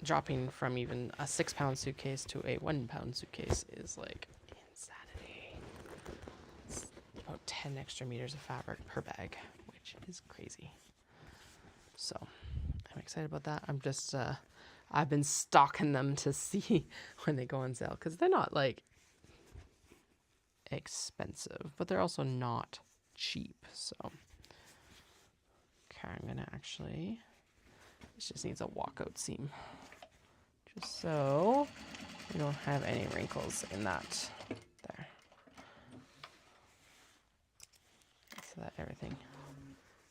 dropping from even a 6 pound suitcase to a 1 pound suitcase is like insanity. It's about 10 extra meters of fabric per bag, which is crazy. So I'm excited about that. I'm just, I've been stalking them to see when they go on sale because they're not like expensive, but they're also not cheap. So okay, I'm gonna actually, this just needs a walkout seam just so we don't have any wrinkles in that there, so that everything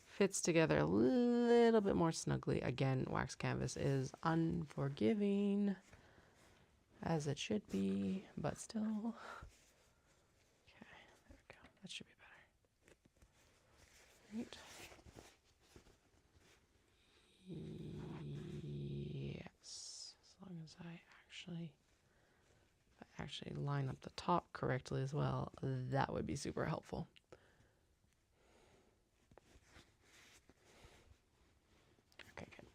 fits together a little bit more snugly. Again, wax canvas is unforgiving as it should be, but still. That should be better. Right. actually line up the top correctly as well, that would be super helpful. Okay, good.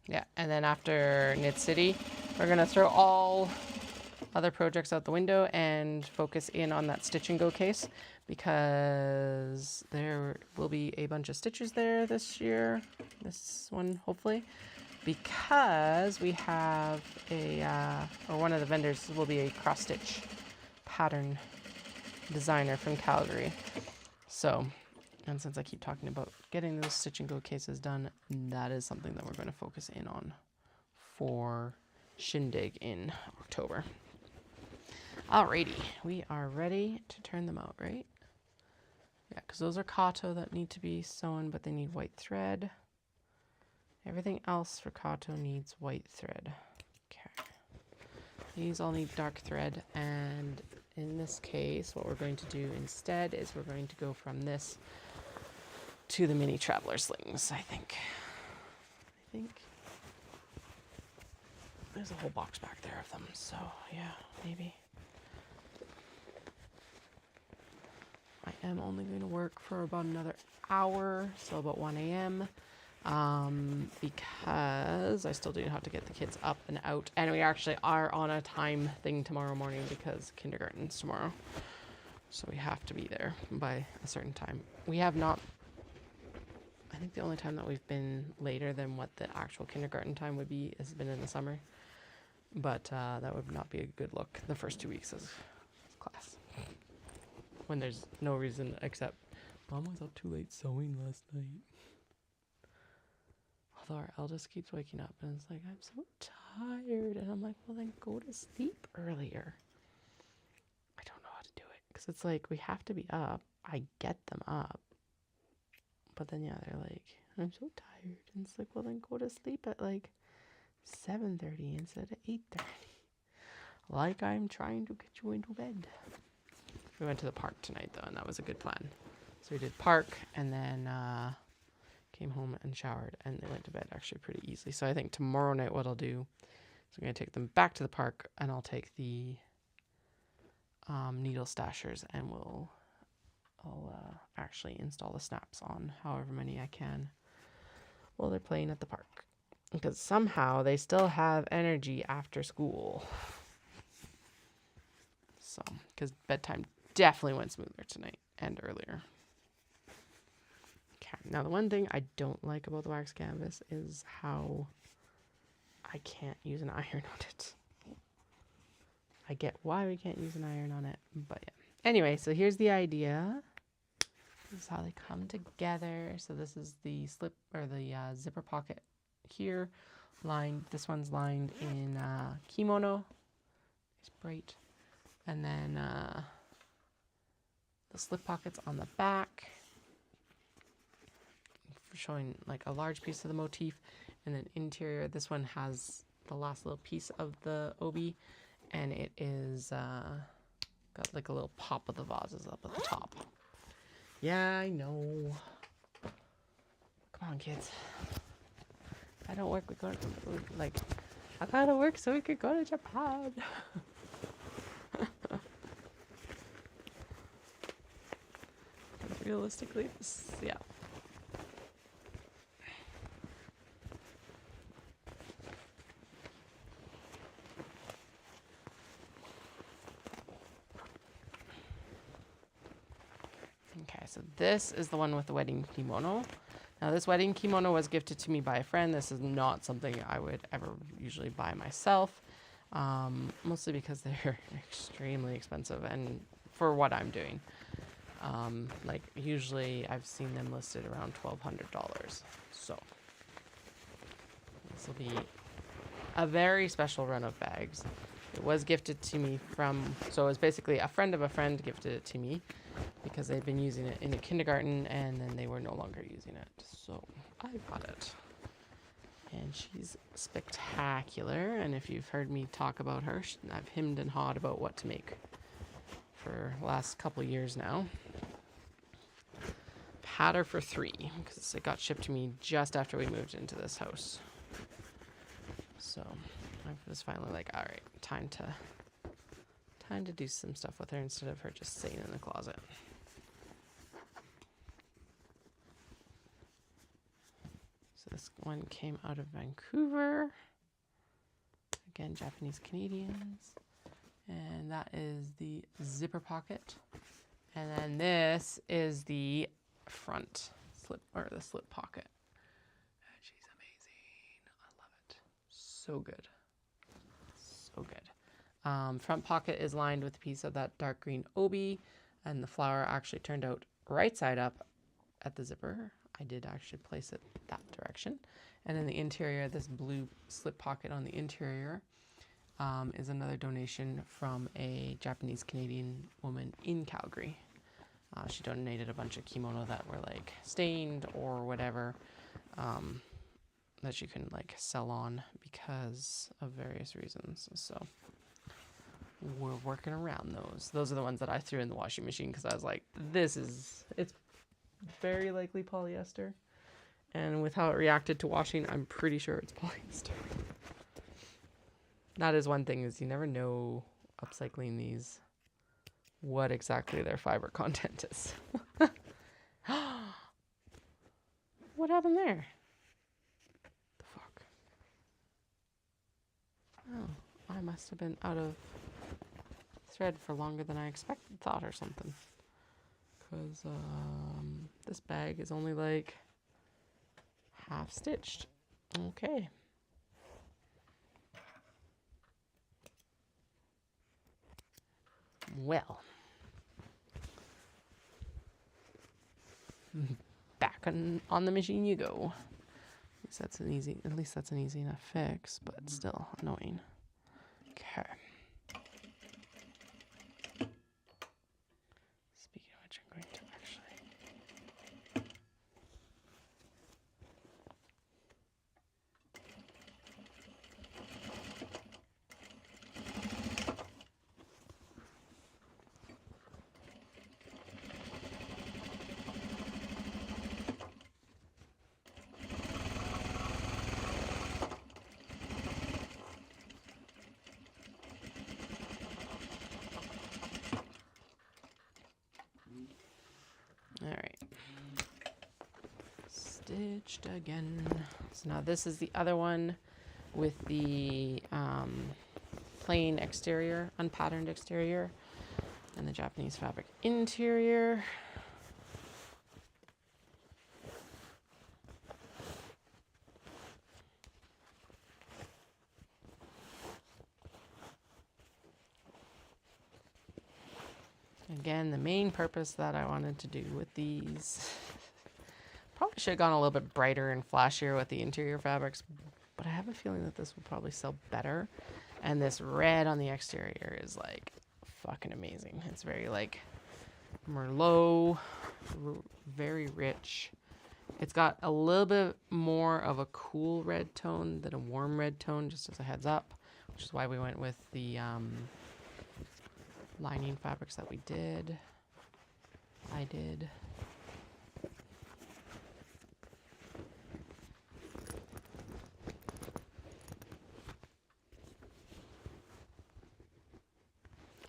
Yeah, and then after Knit City, we're gonna throw all other projects out the window and focus in on that stitch and go case, because there will be a bunch of stitches there this year, this one hopefully, because we have a, or one of the vendors will be a cross stitch pattern designer from Calgary. So, and since I keep talking about getting those stitch and go cases done, that is something that we're going to focus in on for Shindig in October. Alrighty, we are ready to turn them out, right? Yeah, because those are Kato that need to be sewn, but they need white thread. Everything else for Kato needs white thread. Okay. These all need dark thread, and in this case, what we're going to do instead is we're going to go from this to the mini traveler slings, I think. There's a whole box back there of them, so yeah, maybe. I am only going to work for about another hour, so about 1 a.m. Because I still do have to get the kids up and out. And we actually are on a time thing tomorrow morning because kindergarten's tomorrow. So we have to be there by a certain time. We have not, I think the only time that we've been later than what the actual kindergarten time would be has been in the summer. But that would not be a good look the first 2 weeks of class. When there's no reason except Mom was up too late sewing last night. Although our eldest keeps waking up and it's like, I'm so tired. And I'm like, well, then go to sleep earlier. I don't know how to do it. Because it's like, we have to be up. I get them up. But then, yeah, they're like, I'm so tired. And it's like, well, then go to sleep at like 7:30 instead of 8:30. Like I'm trying to get you into bed. We went to the park tonight, though, and that was a good plan. So we did park, and then came home and showered, and they went to bed actually pretty easily. So I think tomorrow night what I'll do is I'm going to take them back to the park, and I'll take the needle stashers, and I'll actually install the snaps on however many I can while they're playing at the park. Because somehow they still have energy after school. So, because bedtime definitely went smoother tonight and earlier. Okay, now the one thing I don't like about the wax canvas is how I can't use an iron on it. I get why we can't use an iron on it, but yeah. Anyway, so here's the idea. This is how they come together. So this is the slip or the zipper pocket here, lined. This one's lined in kimono. It's bright. And then the slip pockets on the back, showing like a large piece of the motif, and then interior. This one has the last little piece of the obi, and it is got like a little pop of the vases up at the top. Yeah, I know. Come on, kids. If I don't work, we go to, like, I gotta work so we could go to Japan. Realistically, this, yeah. Okay, so this is the one with the wedding kimono. Now, this wedding kimono was gifted to me by a friend. This is not something I would ever usually buy myself, mostly because they're extremely expensive and for what I'm doing. Like usually I've seen them listed around $1,200. So this will be a very special run of bags. It was gifted to me from, so it was basically a friend of a friend gifted it to me because they'd been using it in a kindergarten and then they were no longer using it. So I got it. And she's spectacular. And if you've heard me talk about her, I've hemmed and hawed about what to make for the last couple years now. had her for 3 because it got shipped to me just after we moved into this house. So I was finally like, all right, time to do some stuff with her instead of her just sitting in the closet. So this one came out of Vancouver. Again, Japanese Canadians. And that is the zipper pocket. And then this is the front slip, or the slip pocket. And she's amazing. I love it. So good. So good. Front pocket is lined with a piece of that dark green obi, and the flower actually turned out right side up at the zipper. I did actually place it that direction. And in the interior, this blue slip pocket on the interior is another donation from a Japanese Canadian woman in Calgary. She donated a bunch of kimono that were like stained or whatever that she couldn't like sell on because of various reasons. So we're working around those. Those are the ones that I threw in the washing machine because I was like, it's very likely polyester. And with how it reacted to washing, I'm pretty sure it's polyester. That is one thing, is you never know upcycling these what exactly their fiber content is. What happened there? The fuck? Oh, I must have been out of thread for longer than I thought or something. Because this bag is only like half stitched. Okay. Well, back on the machine you go. At least that's an easy enough fix, but still annoying. Okay. Speaking of which, I'm going to actually. All right. Stitched again. So now this is the other one with the plain exterior, unpatterned exterior, and the Japanese fabric interior. Again, the main purpose that I wanted to do with these, probably should have gone a little bit brighter and flashier with the interior fabrics, but I have a feeling that this will probably sell better. And this red on the exterior is like fucking amazing. It's very like Merlot, very rich. It's got a little bit more of a cool red tone than a warm red tone, just as a heads up, which is why we went with the lining fabrics that we did. I did.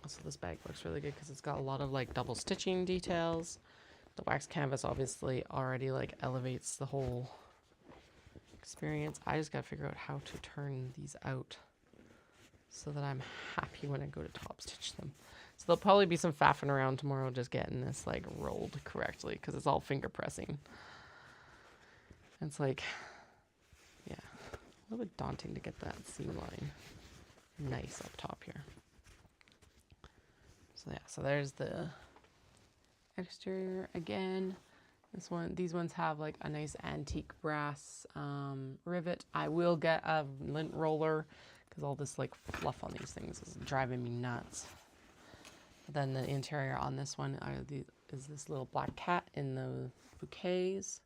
So this bag looks really good because it's got a lot of like double stitching details. The wax canvas obviously already like elevates the whole experience. I just gotta figure out how to turn these out so that I'm happy when I go to top stitch them. So there'll probably be some faffing around tomorrow just getting this like rolled correctly because it's all finger pressing. It's like, yeah, a little bit daunting to get that seam line nice up top here. So yeah, so there's the exterior again. These ones have like a nice antique brass rivet. I will get a lint roller because all this like fluff on these things is driving me nuts. Then the interior on this one is this little black cat in the bouquets.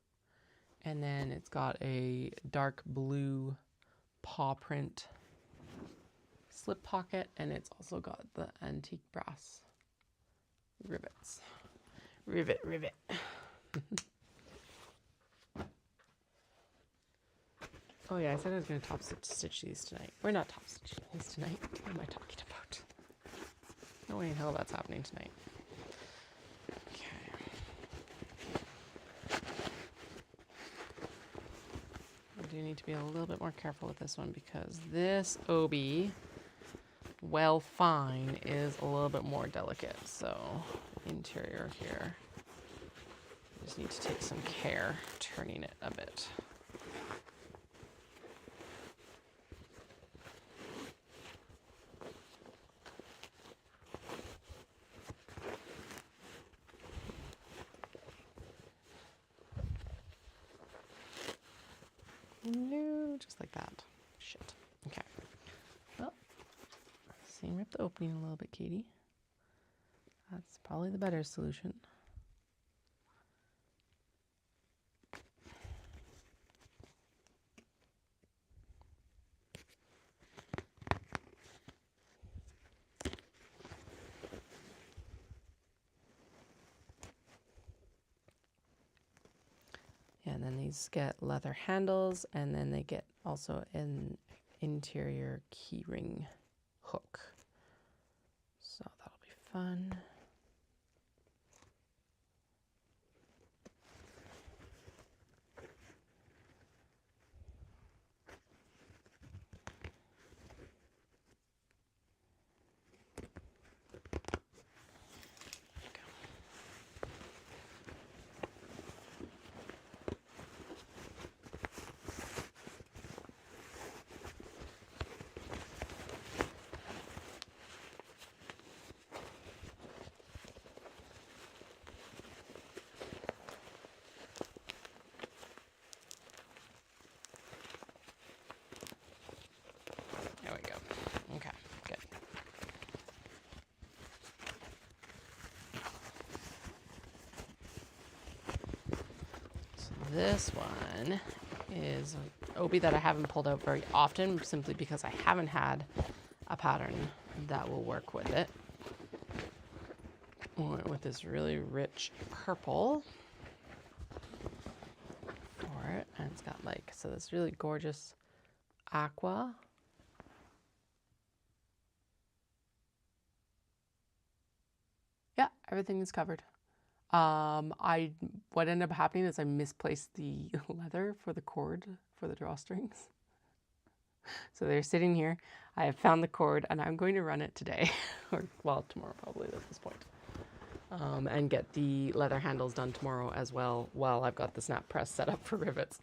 And then it's got a dark blue paw print slip pocket, and it's also got the antique brass rivets. Rivet. Oh yeah, I said I was going to top stitch these tonight. We're not top stitching these tonight. What am I talking about? No way in hell that's happening tonight. Okay. I do need to be a little bit more careful with this one because this obi, well fine, is a little bit more delicate. So interior here, I just need to take some care turning it a bit. No, just like that. Shit. Okay. Well, seam rip the opening a little bit, Katie. That's probably the better solution. And then these get leather handles, and then they get also an interior keyring hook. So that'll be fun. There we go. Okay, good. So this one is an obi that I haven't pulled out very often simply because I haven't had a pattern that will work with it. Went with this really rich purple for it, and it's got like, so this really gorgeous aqua. Yeah, everything is covered. What ended up happening is I misplaced the leather for the cord for the drawstrings. So they're sitting here. I have found the cord and I'm going to run it today, or well, tomorrow probably at this point. And get the leather handles done tomorrow as well while I've got the snap press set up for rivets.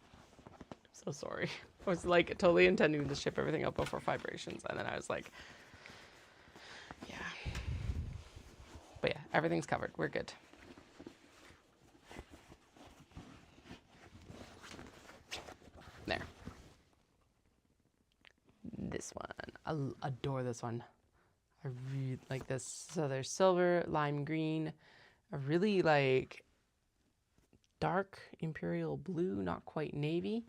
So sorry. I was like totally intending to ship everything up before vibrations, and then I was like, yeah. But yeah, everything's covered. We're good. There. This one. I adore this one. I really like this. So there's silver, lime green, a really like dark imperial blue, not quite navy,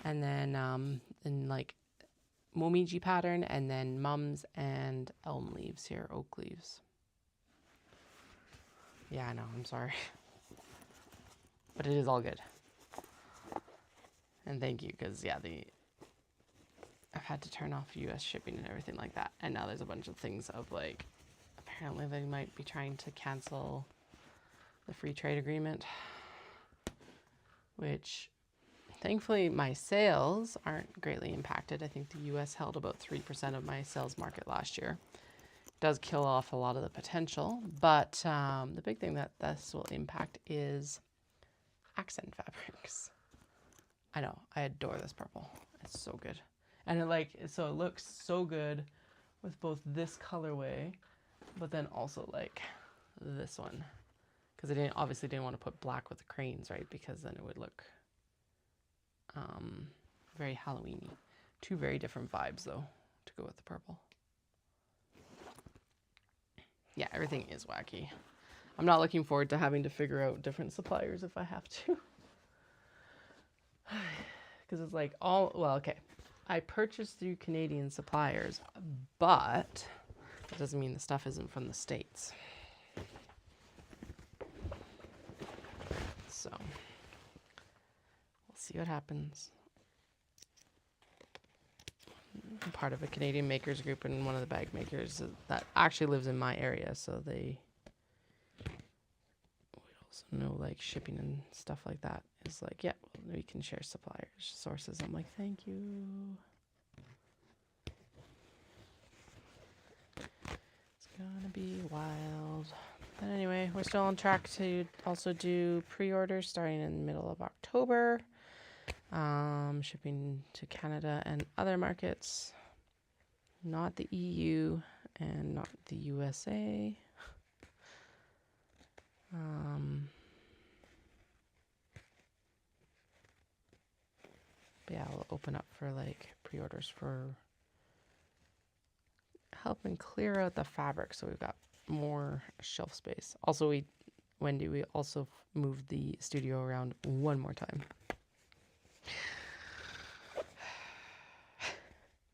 and then in like momiji pattern, and then mums and elm leaves here, oak leaves. Yeah, I know, I'm sorry. But it is all good. And thank you, because yeah, I've had to turn off US shipping and everything like that. And now there's a bunch of things of like, apparently they might be trying to cancel the free trade agreement, which thankfully my sales aren't greatly impacted. I think the US held about 3% of my sales market last year. It does kill off a lot of the potential, but the big thing that this will impact is accent fabrics. I know, I adore this purple. It's so good. And it looks so good with both this colorway, but then also like this one. Because I obviously didn't want to put black with the cranes, right? Because then it would look very Halloween-y. Two very different vibes though to go with the purple. Yeah, everything is wacky. I'm not looking forward to having to figure out different suppliers if I have to. Because it's like okay. I purchased through Canadian suppliers, but that doesn't mean the stuff isn't from the States. So we'll see what happens. I'm part of a Canadian makers group, and one of the bag makers that actually lives in my area, so they would also know like shipping and stuff like that. Is like, yeah, we can share suppliers, sources. I'm like, thank you. It's gonna be wild. But anyway, we're still on track to also do pre-orders starting in the middle of October. Shipping to Canada and other markets, not the EU and not the USA. But yeah, we'll open up for like pre-orders for helping clear out the fabric, so we've got more shelf space. Also, Wendy, we also moved the studio around one more time.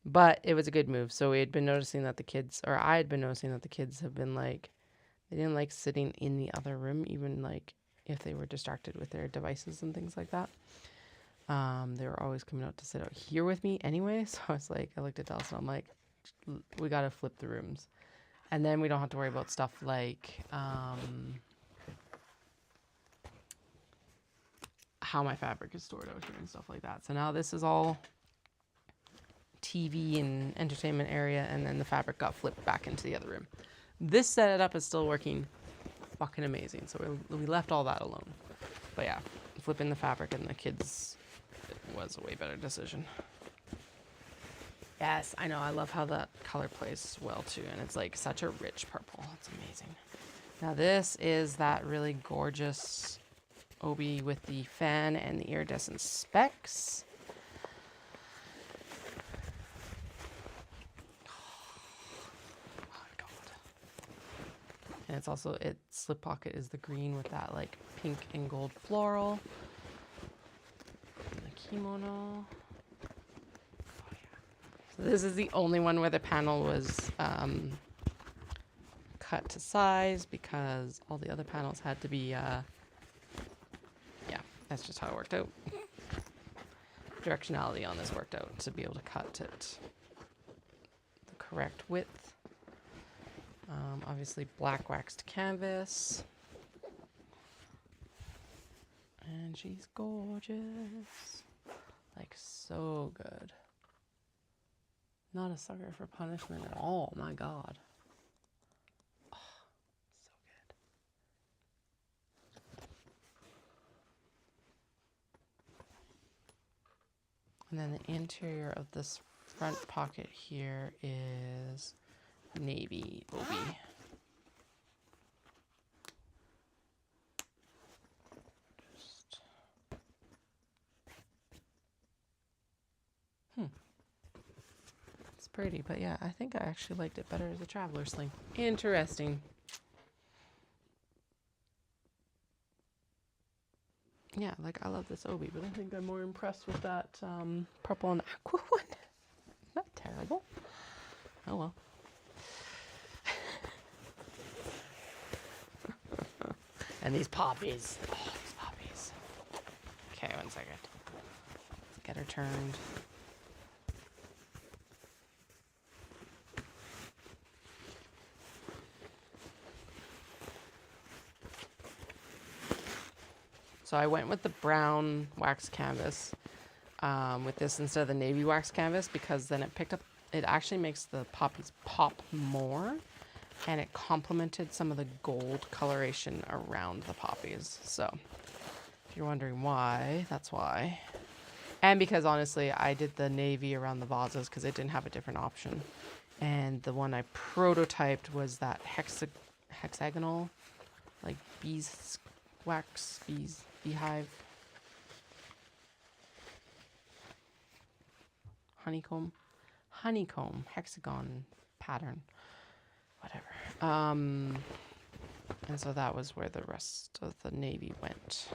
But it was a good move. So we had been noticing that the kids, or I had been noticing that the kids have been like, they didn't like sitting in the other room, even like if they were distracted with their devices and things like that. They were always coming out to sit out here with me anyway. So I was like, I looked at Dallas and I'm like, we got to flip the rooms. And then we don't have to worry about stuff like how my fabric is stored out here and stuff like that. So now this is all TV and entertainment area, and then the fabric got flipped back into the other room. This setup is still working fucking amazing, so we left all that alone. But yeah, flipping the fabric and the kids was a way better decision. Yes, I know, I love how that color plays well too, and it's like such a rich purple. It's amazing. Now this is that really gorgeous obi with the fan and the iridescent specks. And it's also, its slip pocket is the green with that like pink and gold floral. And the kimono. Oh, yeah. So this is the only one where the panel was cut to size, because all the other panels had to be, yeah, that's just how it worked out. Directionality on this worked out to be able to cut it the correct width. Obviously black waxed canvas. And she's gorgeous. Like, so good. Not a sucker for punishment at all, my God. Oh, so good. And then the interior of this front pocket here is navy obi. It's pretty, but yeah, I think I actually liked it better as a traveler sling. Interesting. Yeah, like, I love this obi, but I think I'm more impressed with that purple and aqua one. Not terrible. Oh well. And these poppies. Oh, these poppies. Okay, 1 second. Let's get her turned. So I went with the brown wax canvas with this instead of the navy wax canvas, because then it actually makes the poppies pop more, and it complemented some of the gold coloration around the poppies. So if you're wondering why, that's why. And because honestly, I did the navy around the vases because it didn't have a different option. And the one I prototyped was that hexagonal, like beehive, honeycomb, hexagon pattern, whatever. And so that was where the rest of the navy went.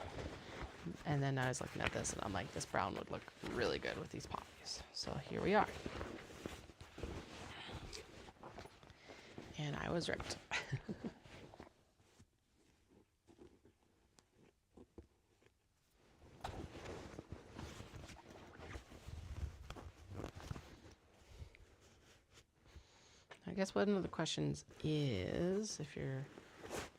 And then I was looking at this and I'm like, this brown would look really good with these poppies. So here we are. And I was right. guess one of the questions is, if you're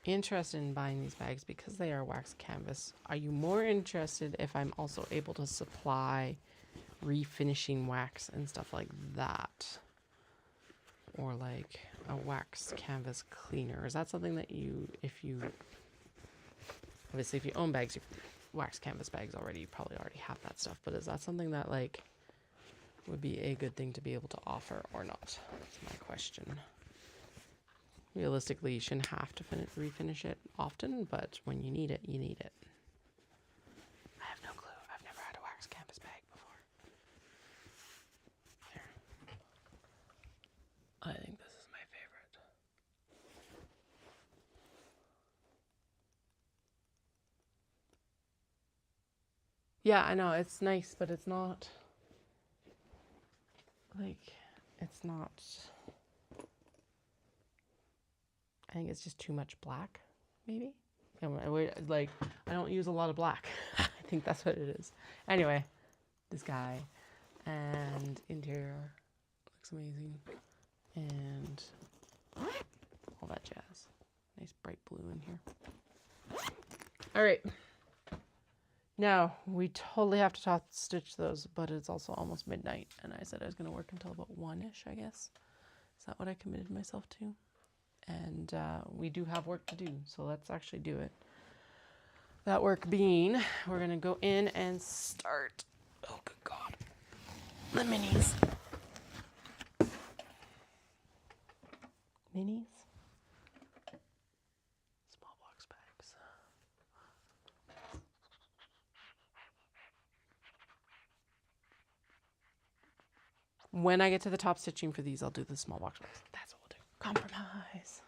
interested in buying these bags because they are wax canvas, are you more interested if I'm also able to supply refinishing wax and stuff like that? Or like a wax canvas cleaner? Is that something that you, obviously if you own bags, you wax canvas bags already, you probably already have that stuff, but is that something that like would be a good thing to be able to offer or not? That's my question. Realistically, you shouldn't have to refinish it often, but when you need it, you need it. I have no clue. I've never had a wax canvas bag before. Here. I think this is my favorite. Yeah, I know, it's nice, but it's not, like, it's not, I think it's just too much black, maybe? Like, I don't use a lot of black. I think that's what it is. Anyway, this guy, and interior looks amazing, and all that jazz. Nice bright blue in here. All right. Now, we totally have to top stitch those, but it's also almost midnight, and I said I was going to work until about 1-ish, I guess. Is that what I committed myself to? And we do have work to do, so let's actually do it. That work being, we're going to go in and start, oh good God, the minis. Minis? Small box bags. When I get to the top stitching for these, I'll do the small box bags. That's what we'll do. Compromise.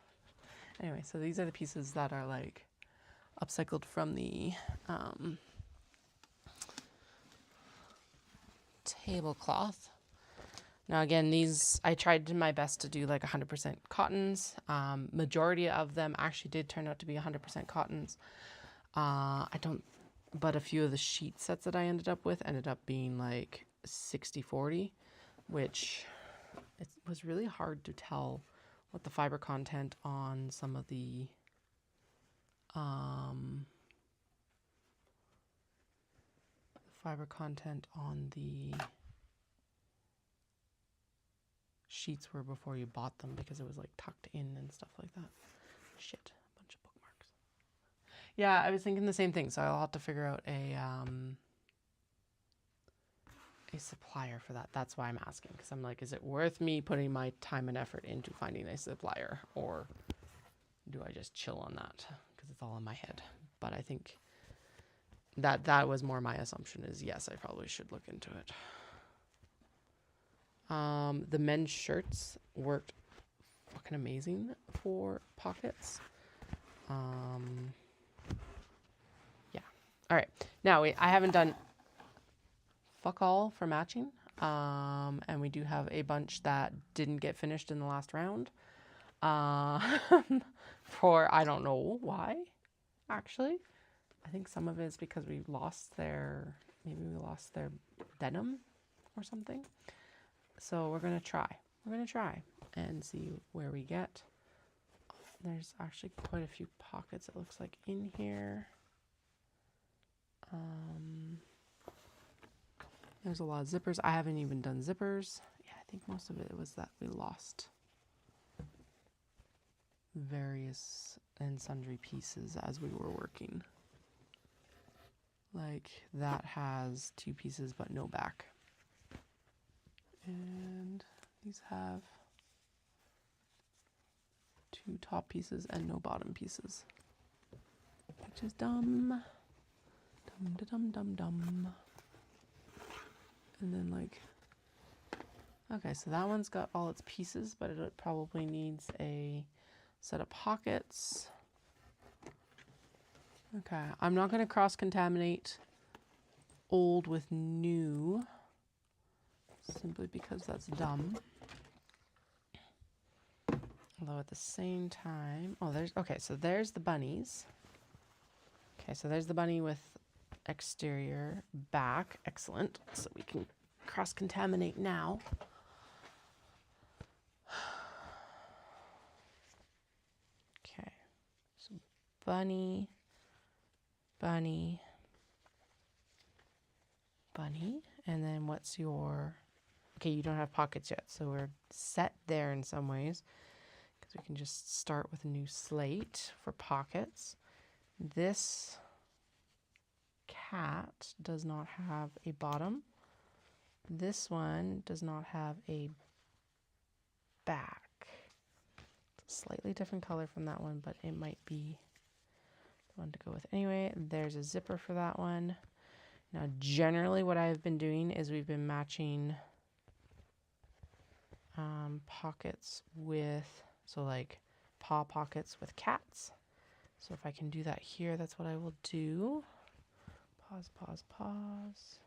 Anyway, so these are the pieces that are like upcycled from the tablecloth. Now again, these, I tried my best to do like 100% cottons. Majority of them actually did turn out to be 100% cottons. But a few of the sheet sets that I ended up with ended up being like 60-40, which it was really hard to tell what the fiber content on some of the sheets were before you bought them, because it was like tucked in and stuff like that. Shit, a bunch of bookmarks. Yeah, I was thinking the same thing, so I'll have to figure out a supplier for that. That's why I'm asking, because I'm like, is it worth me putting my time and effort into finding a supplier, or do I just chill on that because it's all in my head? But I think that was more my assumption, is yes, I probably should look into it. The men's shirts worked fucking amazing for pockets. Yeah. All right. Now I haven't done fuck all for matching. And we do have a bunch that didn't get finished in the last round. For I don't know why, actually. I think some of it is because maybe we lost their denim or something. So we're going to try. We're going to try and see where we get. There's actually quite a few pockets, it looks like, in here. There's a lot of zippers. I haven't even done zippers. Yeah, I think most of it was that we lost various and sundry pieces as we were working. Like that has 2 pieces but no back. And these have 2 top pieces and no bottom pieces, which is dumb. Dumb. And then like, okay, so that one's got all its pieces, but it probably needs a set of pockets. Okay, I'm not going to cross-contaminate old with new, simply because that's dumb. Although at the same time, so there's the bunnies. Okay, so there's the bunny with exterior back. Excellent. So we can cross-contaminate now. bunny, bunny, bunny. And then what's your... Okay, you don't have pockets yet, so we're set there in some ways, because we can just start with a new slate for pockets. This cat does not have a bottom. This one does not have a back. It's a slightly different color from that one, but it might be the one to go with anyway. There's a zipper for that one. Now, generally what I've been doing is we've been matching pockets with, so like paw pockets with cats. So if I can do that here, that's what I will do. Pause, pause, pause.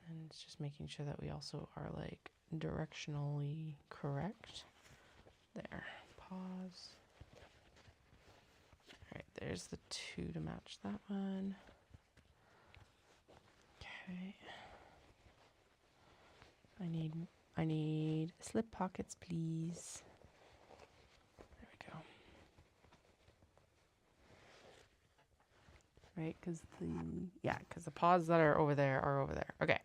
And it's just making sure that we also are like directionally correct. There, pause. All right, there's the 2 to match that one. Okay. I need slip pockets, please. There we go. Right, because the paws that are over there are over there. Okay.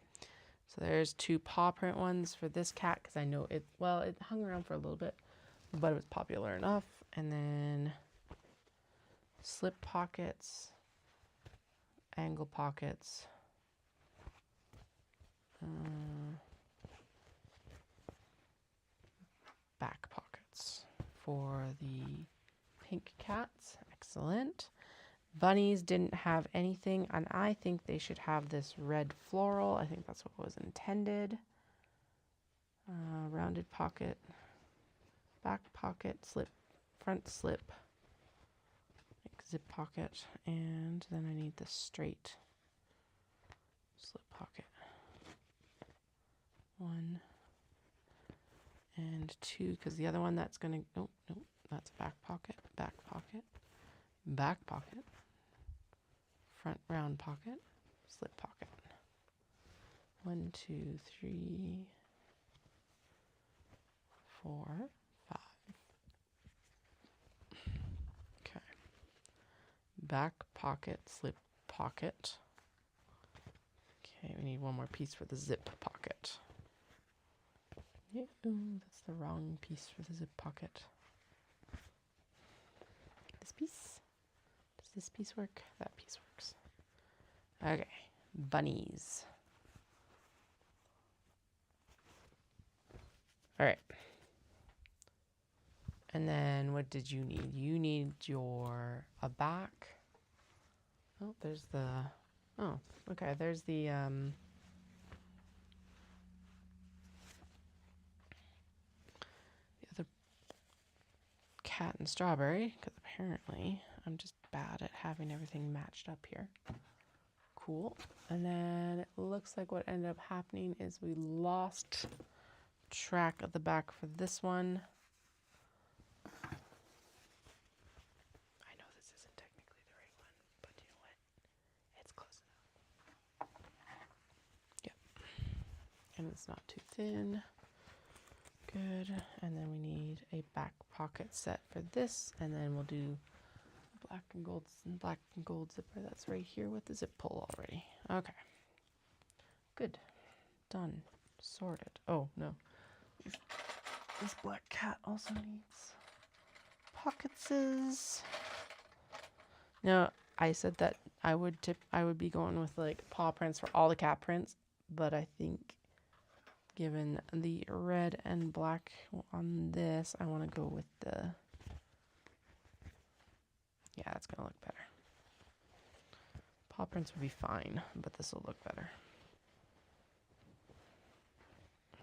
So there's 2 paw print ones for this cat, because I know it, well, it hung around for a little bit, but it was popular enough. And then slip pockets, angle pockets, back pockets for the pink cats. Excellent. Bunnies didn't have anything, and I think they should have this red floral. I think that's what was intended. Rounded pocket, back pocket, slip, front slip, like zip pocket, and then I need the straight slip pocket. 1 and 2, because the other one that's gonna, nope, that's back pocket, back pocket, back pocket, front round pocket, slip pocket. 1, 2, 3, 4, 5. Okay. Back pocket, slip pocket. Okay, we need one more piece for the zip pocket. Yeah, ooh, that's the wrong piece for the zip pocket. This piece? Does this piece work? That piece works. Okay, bunnies. All right. And then what did you need? You need a back. Oh, there's the, oh, okay, there's the other cat and strawberry, because apparently I'm just bad at having everything matched up here. Cool. And then it looks like what ended up happening is we lost track of the back for this one. I know this isn't technically the right one, but you know what? It's close enough. Yep. And it's not too thin. Good. And then we need a back pocket set for this, and then we'll do black and gold zipper that's right here with the zip pull already. Okay. Good. Done. Sorted. Oh, no. This black cat also needs pocketses. Now, I said that I would be going with like paw prints for all the cat prints, but I think given the red and black on this, I want to go with the, yeah, that's going to look better. Paw prints would be fine, but this will look better.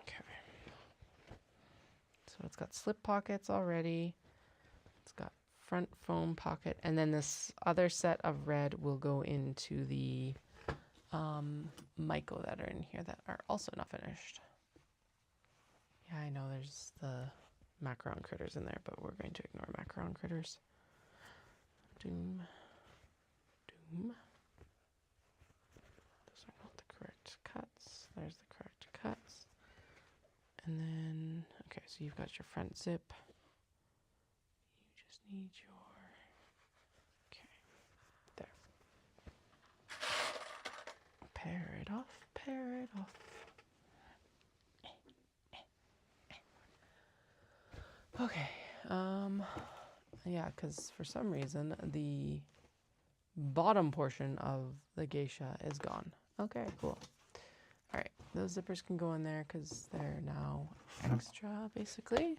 Okay. So it's got slip pockets already. It's got front foam pocket, and then this other set of red will go into the Myco that are in here that are also not finished. Yeah, I know there's the macaron critters in there, but we're going to ignore macaron critters. Doom. Doom. Those are not the correct cuts. There's the correct cuts. And then, okay, so you've got your front zip. You just need your Okay. Yeah, because for some reason the bottom portion of the geisha is gone. Okay, cool. All right, those zippers can go in there because they're now extra, basically.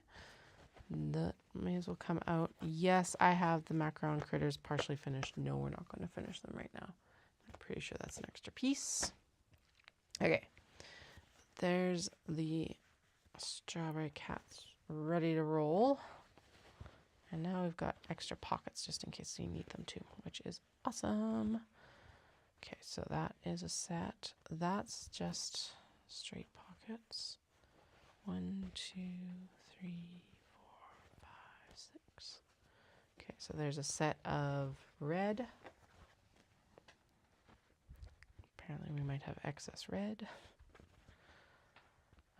That may as well come out. Yes, I have the macaron critters partially finished. No, we're not going to finish them right now. I'm pretty sure that's an extra piece. Okay, there's the strawberry cats ready to roll. And now we've got extra pockets just in case you need them too, which is awesome. Okay, so that is a set. That's just straight pockets. 1, 2, 3, 4, 5, 6. Okay, so there's a set of red. Apparently we might have excess red.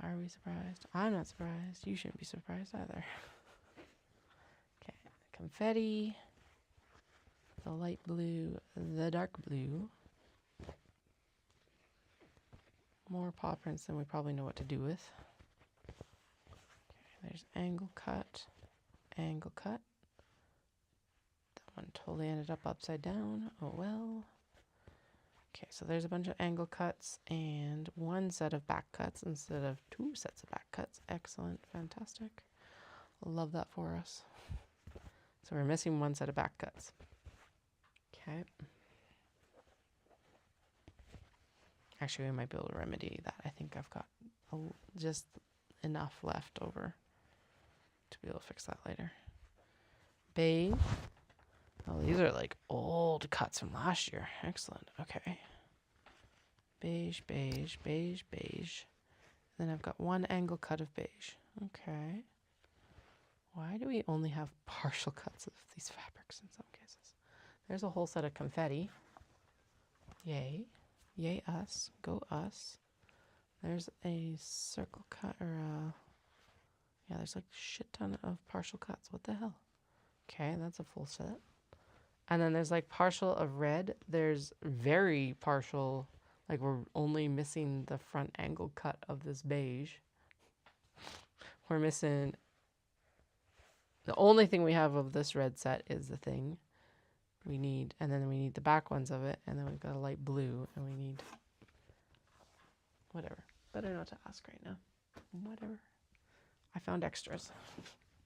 Are we surprised? I'm not surprised. You shouldn't be surprised either. Okay, confetti, the light blue, the dark blue. More paw prints than we probably know what to do with. Okay, there's angle cut, angle cut. That one totally ended up upside down. Oh well. Okay, so there's a bunch of angle cuts and one set of back cuts instead of 2 sets of back cuts. Excellent, fantastic. Love that for us. So we're missing 1 set of back cuts. Okay. Actually, we might be able to remedy that. I think I've got just enough left over to be able to fix that later. Beige. Oh, these are like old cuts from last year. Excellent. Okay. Beige, beige, beige, beige. Then I've got 1 angle cut of beige. Okay. Why do we only have partial cuts of these fabrics in some cases? There's a whole set of confetti. Yay. Yay us. Go us. There's a circle cut or a... Yeah, there's like a shit ton of partial cuts. What the hell? Okay, that's a full set. And then there's like partial of red. There's very partial, like we're only missing the front angle cut of this beige. We're missing, the only thing we have of this red set is the thing we need. And then we need the back ones of it. And then we've got a light blue and we need whatever. Better not to ask right now. Whatever. I found extras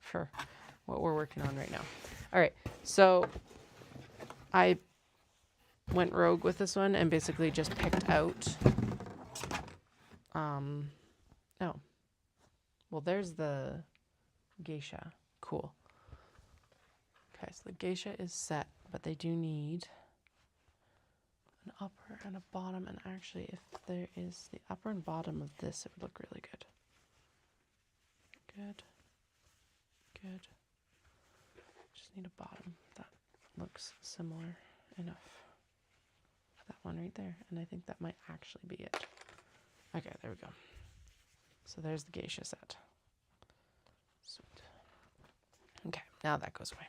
for what we're working on right now. All right, so I went rogue with this one and basically just picked out, oh, well, there's the geisha. Cool. Okay, so the geisha is set, but they do need an upper and a bottom. And actually, if there is the upper and bottom of this, it would look really good. Good. Good. Just need a bottom that looks similar enough. That one right there. And I think that might actually be it. Okay, there we go. So there's the geisha set. Sweet. Okay, now that goes away.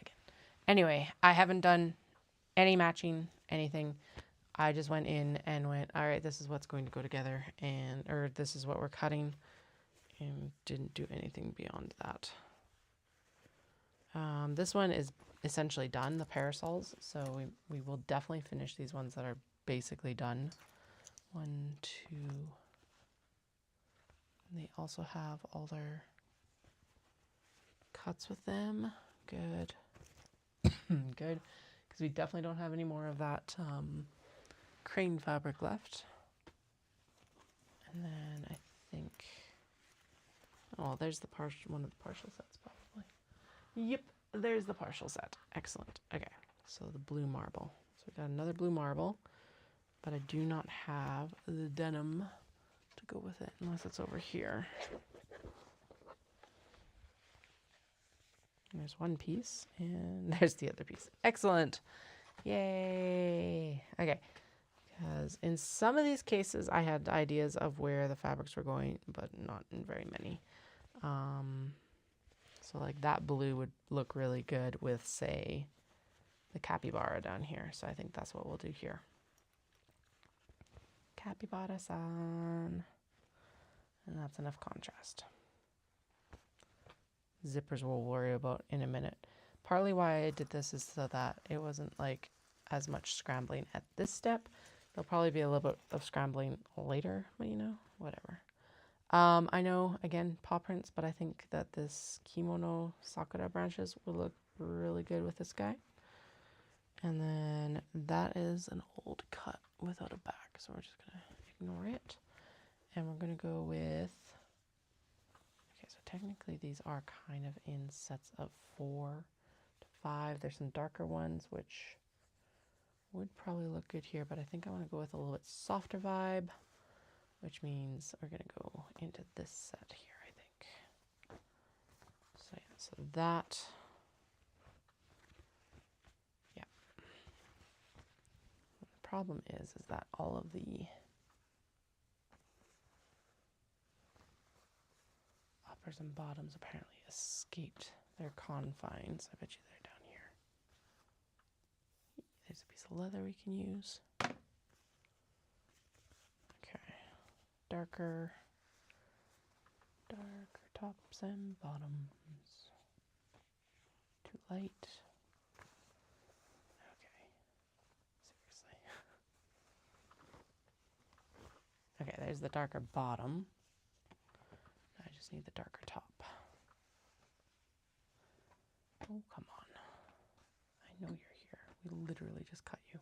Again. Anyway, I haven't done any matching, anything. I just went in and went, all right, this is what's going to go together. And, or this is what we're cutting. And didn't do anything beyond that. This one is essentially done, the parasols. So we will definitely finish these ones that are basically done. 1, 2. And they also have all their cuts with them. Good. Good. Because we definitely don't have any more of that crane fabric left. And then I think... Oh, there's the one of the partial sets probably. Yep, there's the partial set. Excellent. Okay, so the blue marble. So we got another blue marble, but I do not have the denim to go with it unless it's over here. There's one piece and there's the other piece. Excellent. Yay. Okay. Because in some of these cases I had ideas of where the fabrics were going, but not in very many. So like that blue would look really good with, say, the capybara down here. So I think that's what we'll do here. Capybara-san. And that's enough contrast. zippers we'll worry about in a minute. Partly why I did this is so that it wasn't like as much scrambling at this step. There'll probably be a little bit of scrambling later, but you know, whatever. I know, again, paw prints, but I think that this kimono sakura branches will look really good with this guy. And then that is an old cut without a back, so we're just gonna ignore it. And we're gonna go with, okay, so technically these are kind of in sets of 4 to 5. There's some darker ones, which would probably look good here, but I think I want to go with a little bit softer vibe, which means we're going to go into this set here, I think. So yeah, so that, yeah. The problem is that all of the uppers and bottoms apparently escaped their confines. I bet you they're down here. There's a piece of leather we can use. Okay, darker tops and bottoms. Too light. Okay, seriously. Okay, there's the darker bottom. I just need the darker top. Oh, come on. I know you're here. We literally just cut you.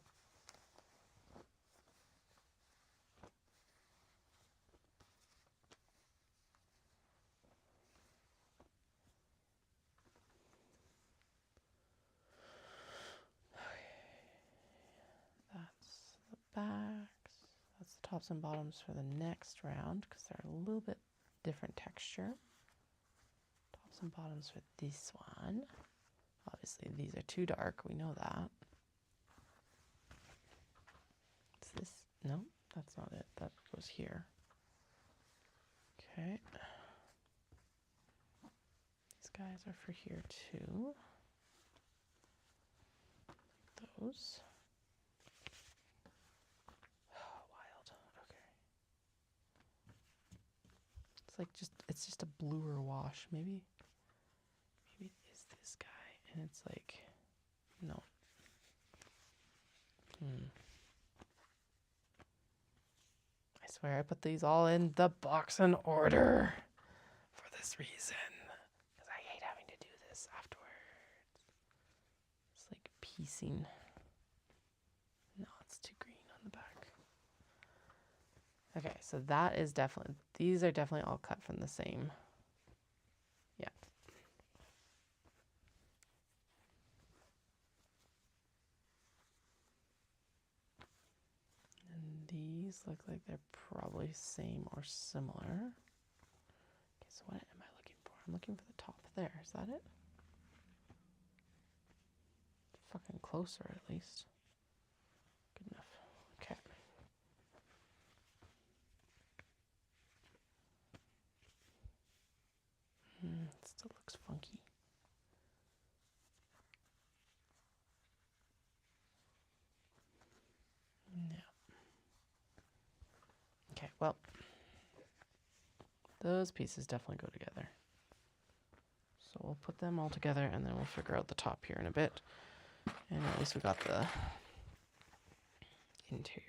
That's the backs. That's the tops and bottoms for the next round because they're a little bit different texture. Tops and bottoms for this one. Obviously, these are too dark. We know that. Is this? No, that's not it. That goes here. Okay. These guys are for here too. Those. Wild. Okay. It's just a bluer wash. Maybe it is this guy, and it's like, no. I swear I put these all in the box in order for this reason, because I hate having to do this afterwards. It's like piecing. No, it's too green on the back. Okay, so that is definitely, these are definitely all cut from the same. Yeah. And these look like they're probably same or similar. Okay, so what am I looking for? I'm looking for the top there. Is that it? Fucking closer, at least. Good enough. Okay. It still looks funky. Yeah. Okay, well, those pieces definitely go together. So we'll put them all together and then we'll figure out the top here in a bit. And at least we got the interiors.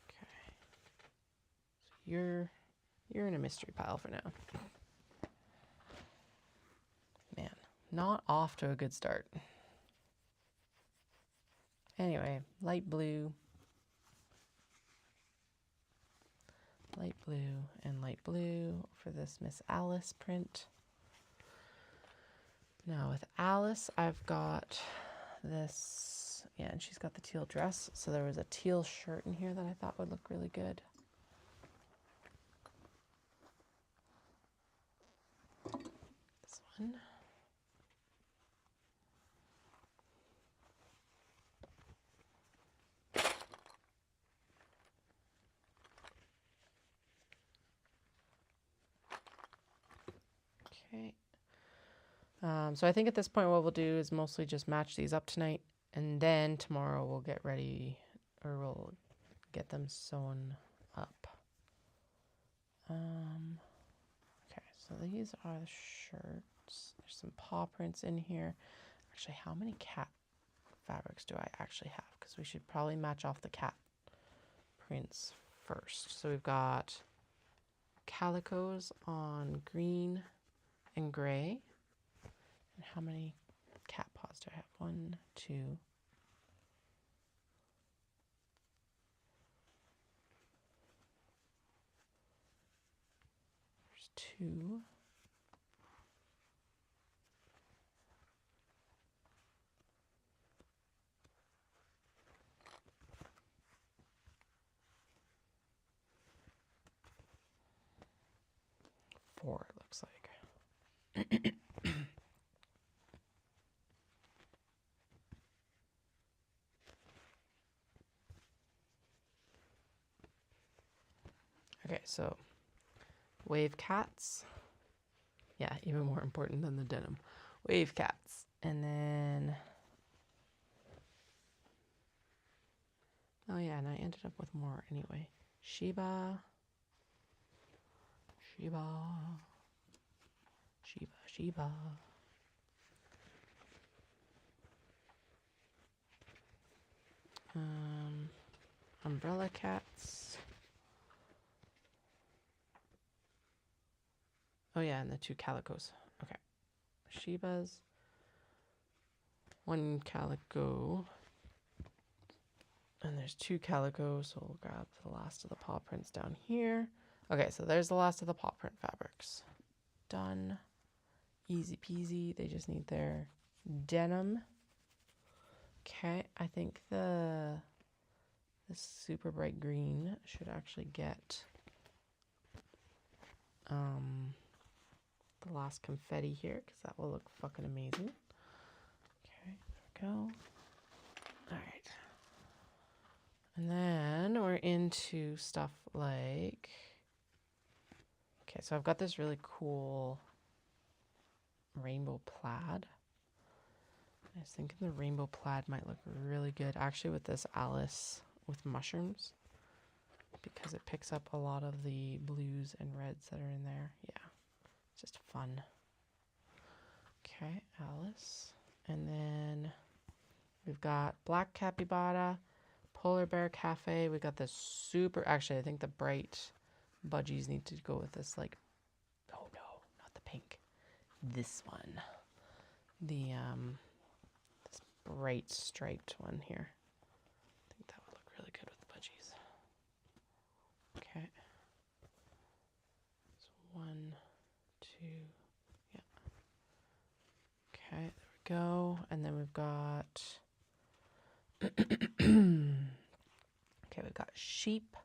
Okay. So you're in a mystery pile for now. Man, not off to a good start. Anyway, light blue and light blue for this Miss Alice print. Now with Alice, I've got this, yeah, and she's got the teal dress. So there was a teal shirt in here that I thought would look really good. This one. Okay. So I think at this point what we'll do is mostly just match these up tonight, and then tomorrow we'll get ready, or we'll get them sewn up. I So these are the shirts. There's some paw prints in here. Actually, how many cat fabrics do I actually have? Because we should probably match off the cat prints first. So we've got calicos on green and gray. And how many cat paws do I have? 1, 2. There's 2. Four, it looks like. Okay, so wave cats. Yeah, even more important than the denim. Wave cats. And then, oh yeah, and I ended up with more anyway. Sheba. Umbrella cats. Oh yeah, and the 2 calicos. Okay. Shebas. 1 calico. And there's 2 calicos, so we'll grab the last of the paw prints down here. Okay, so there's the last of the paw print fabrics. Done. Easy peasy. They just need their denim. Okay, I think this super bright green should actually get the last confetti here, because that will look fucking amazing. Okay, there we go. All right. And then we're into stuff like, okay, so I've got this really cool rainbow plaid. I was thinking the rainbow plaid might look really good actually with this Alice with mushrooms, because it picks up a lot of the blues and reds that are in there. Yeah, it's just fun. Okay, Alice. And then we've got black capybara, polar bear cafe. We got this super, actually I think the bright budgies need to go with this, like, oh no, not the pink, this one, the this bright striped one here. I think that would look really good with the budgies. Okay, so 1, 2, yeah. Okay, there we go. And then we've got okay, we've got sheep,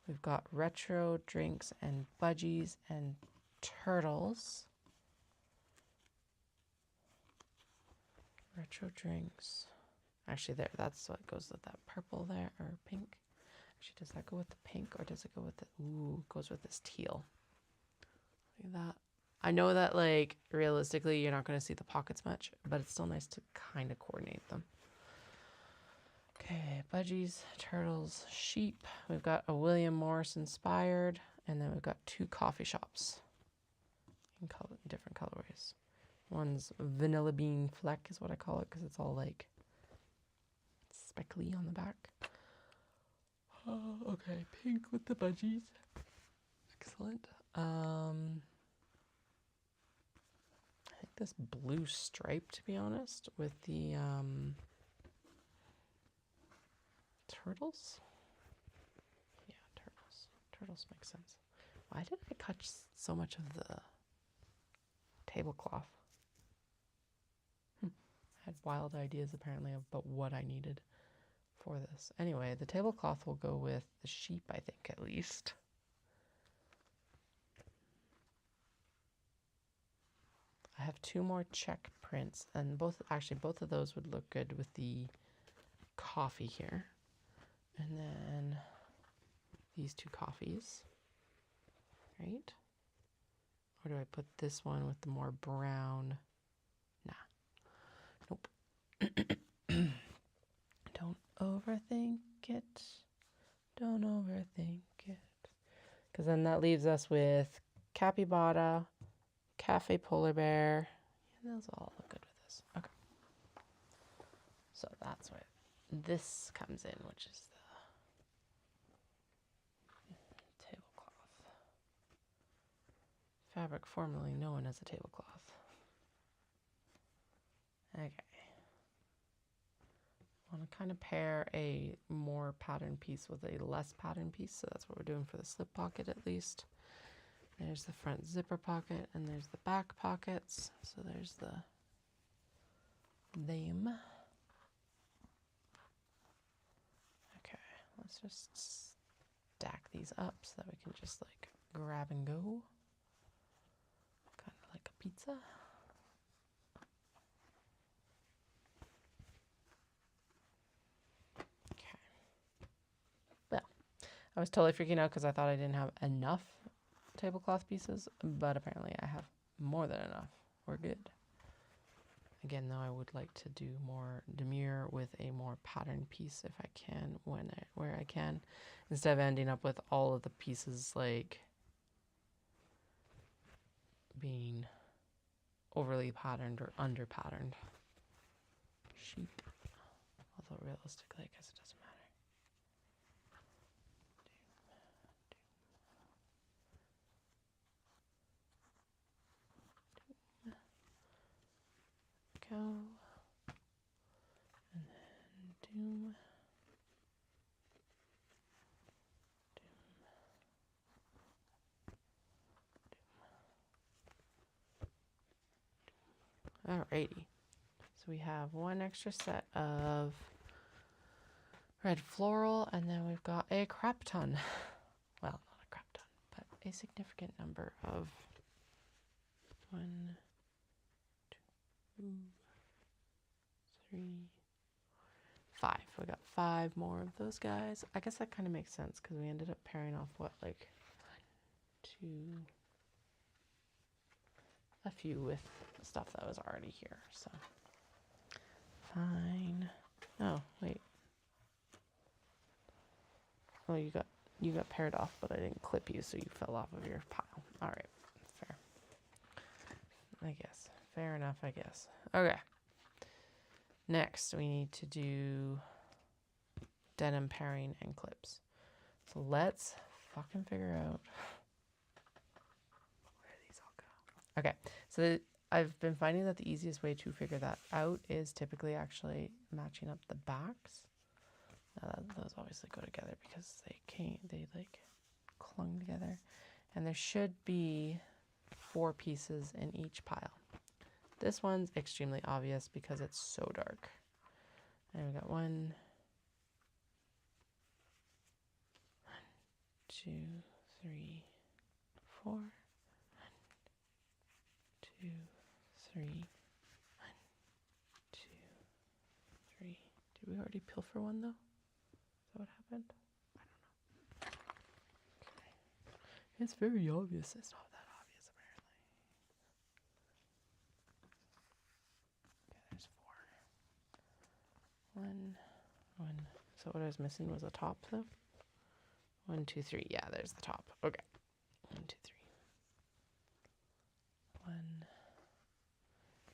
we've got retro drinks and budgies and turtles. Retro drinks. Actually, there, that's what goes with that purple there, or pink. Actually, does that go with the pink, or does it go with the, ooh, it goes with this teal. Like that. I know that, like, realistically, you're not going to see the pockets much, but it's still nice to kind of coordinate them. Okay, budgies, turtles, sheep. We've got a William Morris inspired, and then we've got 2 coffee shops in different colorways. One's vanilla bean fleck is what I call it, because it's all like speckly on the back. Oh, okay, pink with the budgies. Excellent. I think this blue stripe, to be honest, with the turtles. Yeah, turtles. Turtles make sense. Why did I cut so much of the tablecloth? I had wild ideas apparently about what I needed for this. Anyway, the tablecloth will go with the sheep, I think, at least. I have 2 more check prints, and both of those would look good with the coffee here. And then these 2 coffees, right? Or do I put this one with the more brown? Nah. Nope. Don't overthink it. Don't overthink it. Because then that leaves us with capybara, Cafe Polar Bear. Yeah, those all look good with this. Okay. So that's where this comes in, which is the tablecloth. Fabric formerly known as a tablecloth. Okay. I want to kind of pair a more pattern piece with a less pattern piece, so that's what we're doing for the slip pocket at least. There's the front zipper pocket, and there's the back pockets. So there's them. Okay, let's just stack these up so that we can just like grab and go. Kind of like a pizza. Okay. Well, I was totally freaking out because I thought I didn't have enough tablecloth pieces, but apparently I have more than enough. We're good. Again, though, I would like to do more demure with a more patterned piece if I can, where I can, instead of ending up with all of the pieces like being overly patterned or under patterned. Sheep. Although realistically, I guess it doesn't matter. Go. And then doom. Alrighty. So we have one extra set of red floral, and then we've got a crap ton. Well, not a crap ton, but a significant number of 1, 2, 3, 5. We got 5 more of those guys. I guess that kind of makes sense because we ended up pairing off what, like 1, 2, a few with stuff that was already here. So fine. Oh wait. Oh, you got paired off, but I didn't clip you, so you fell off of your pile. All right, fair. I guess. Fair enough, I guess. Okay. Next, we need to do denim pairing and clips. So let's fucking figure out where these all go. Okay, so I've been finding that the easiest way to figure that out is typically actually matching up the backs. Those obviously go together because they like clung together. And there should be 4 pieces in each pile. This one's extremely obvious because it's so dark. And we got 1, 2, 3, 4. 1, 2, 3. 1, 2, 3. Did we already pilfer one though? Is that what happened? I don't know. Okay. It's very obvious. It's not that obvious apparently. Okay, there's 4. 1. So what I was missing was a top though. 1, 2, 3. Yeah, there's the top. Okay. 1, 2, 3. 1.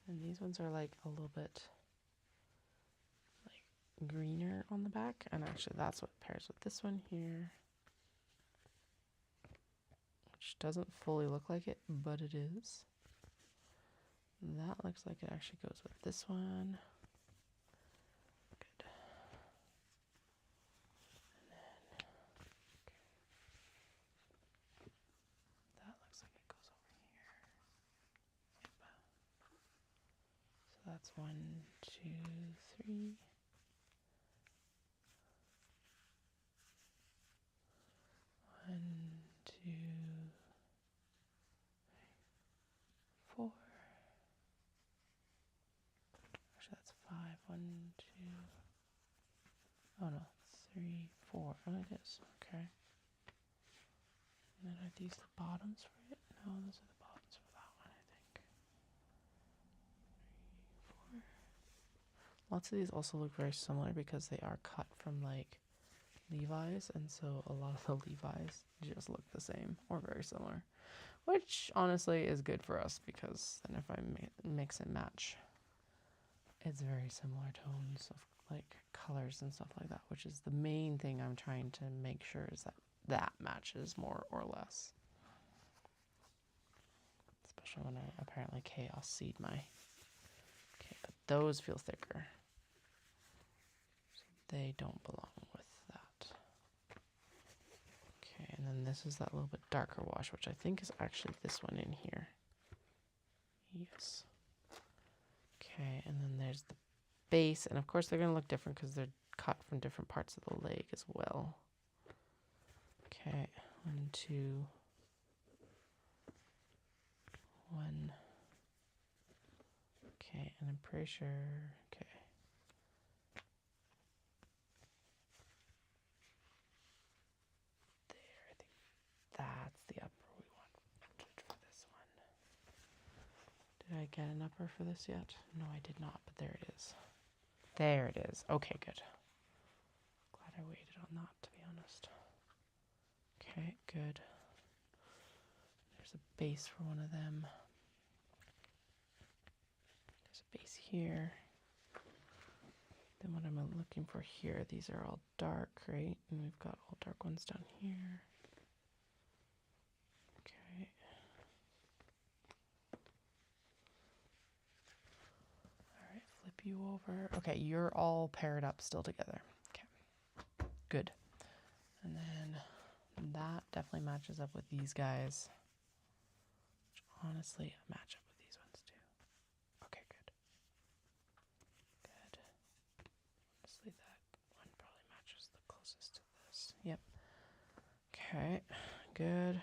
And these ones are like a little bit like greener on the back. And actually that's what pairs with this one here. Which doesn't fully look like it, but it is. That looks like it actually goes with this one. Good. And then, okay. That looks like it goes over here. Yep. So that's 1, 2, 3. 1, 2, 4. Actually, that's 5. 1, 2. Oh no, 3, 4. Oh, it is. Okay. And then are these the bottoms for it? No, those are the bottoms for that one, I think. 3, 4. Lots of these also look very similar because they are cut from like Levi's, and so a lot of the Levi's just look the same or very similar, which honestly is good for us because then if I mix and match, it's very similar tones of like colors and stuff like that, which is the main thing I'm trying to make sure is that that matches more or less. Especially when I apparently chaos seed my. Okay, but those feel thicker. So they don't belong with that. Okay, and then this is that little bit darker wash, which I think is actually this one in here. Yes. Okay, and then there's the base, and of course they're going to look different because they're cut from different parts of the leg as well. Okay, 1, 2, 1. Okay, and I'm pretty sure, okay. There, I think that's the upper we want for this one. Did I get an upper for this yet? No, I did not, but there it is. There it is. Okay, good. Glad I waited on that, to be honest. Okay, good. There's a base for one of them. There's a base here. Then what am I looking for here? These are all dark, right? And we've got all dark ones down here. Okay. All right, flip you over. Okay, you're all paired up still together. Okay, good. And then that definitely matches up with these guys, which honestly match up with these ones too. Okay, good. Good. Honestly, that one probably matches the closest to this. Yep. Okay, good.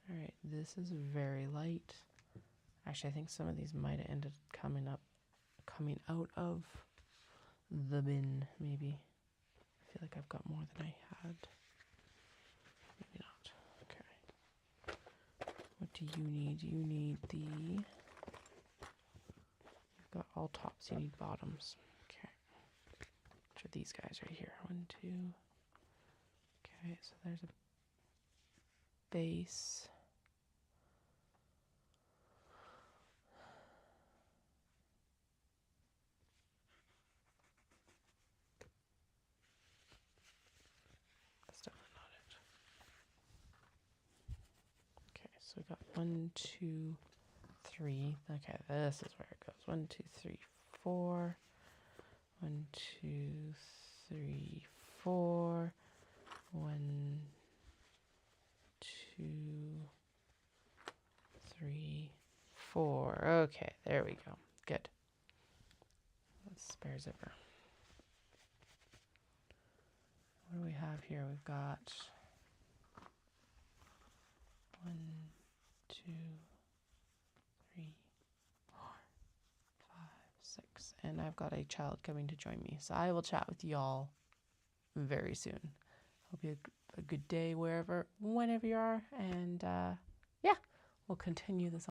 All right, this is very light. Actually, I think some of these might have ended coming out of the bin, maybe. I feel like I've got more than I had. Maybe not. Okay. What do you need? You need the... You've got all tops. You need bottoms. Okay. Which are these guys right here? 1, 2. Okay, so there's a base. That's definitely not it. Okay, so we got 1, 2, 3. Okay, this is where it goes. 1, 2, 3, 4. 1, 2, 3, 4. 1, 2, 3, 4. Okay, there we go. Good. Let's spare zipper. What do we have here? We've got 1, 2, 3, 4, 5, 6. And I've got a child coming to join me. So I will chat with y'all very soon. Hope you have a good day whenever you are. And yeah, we'll continue this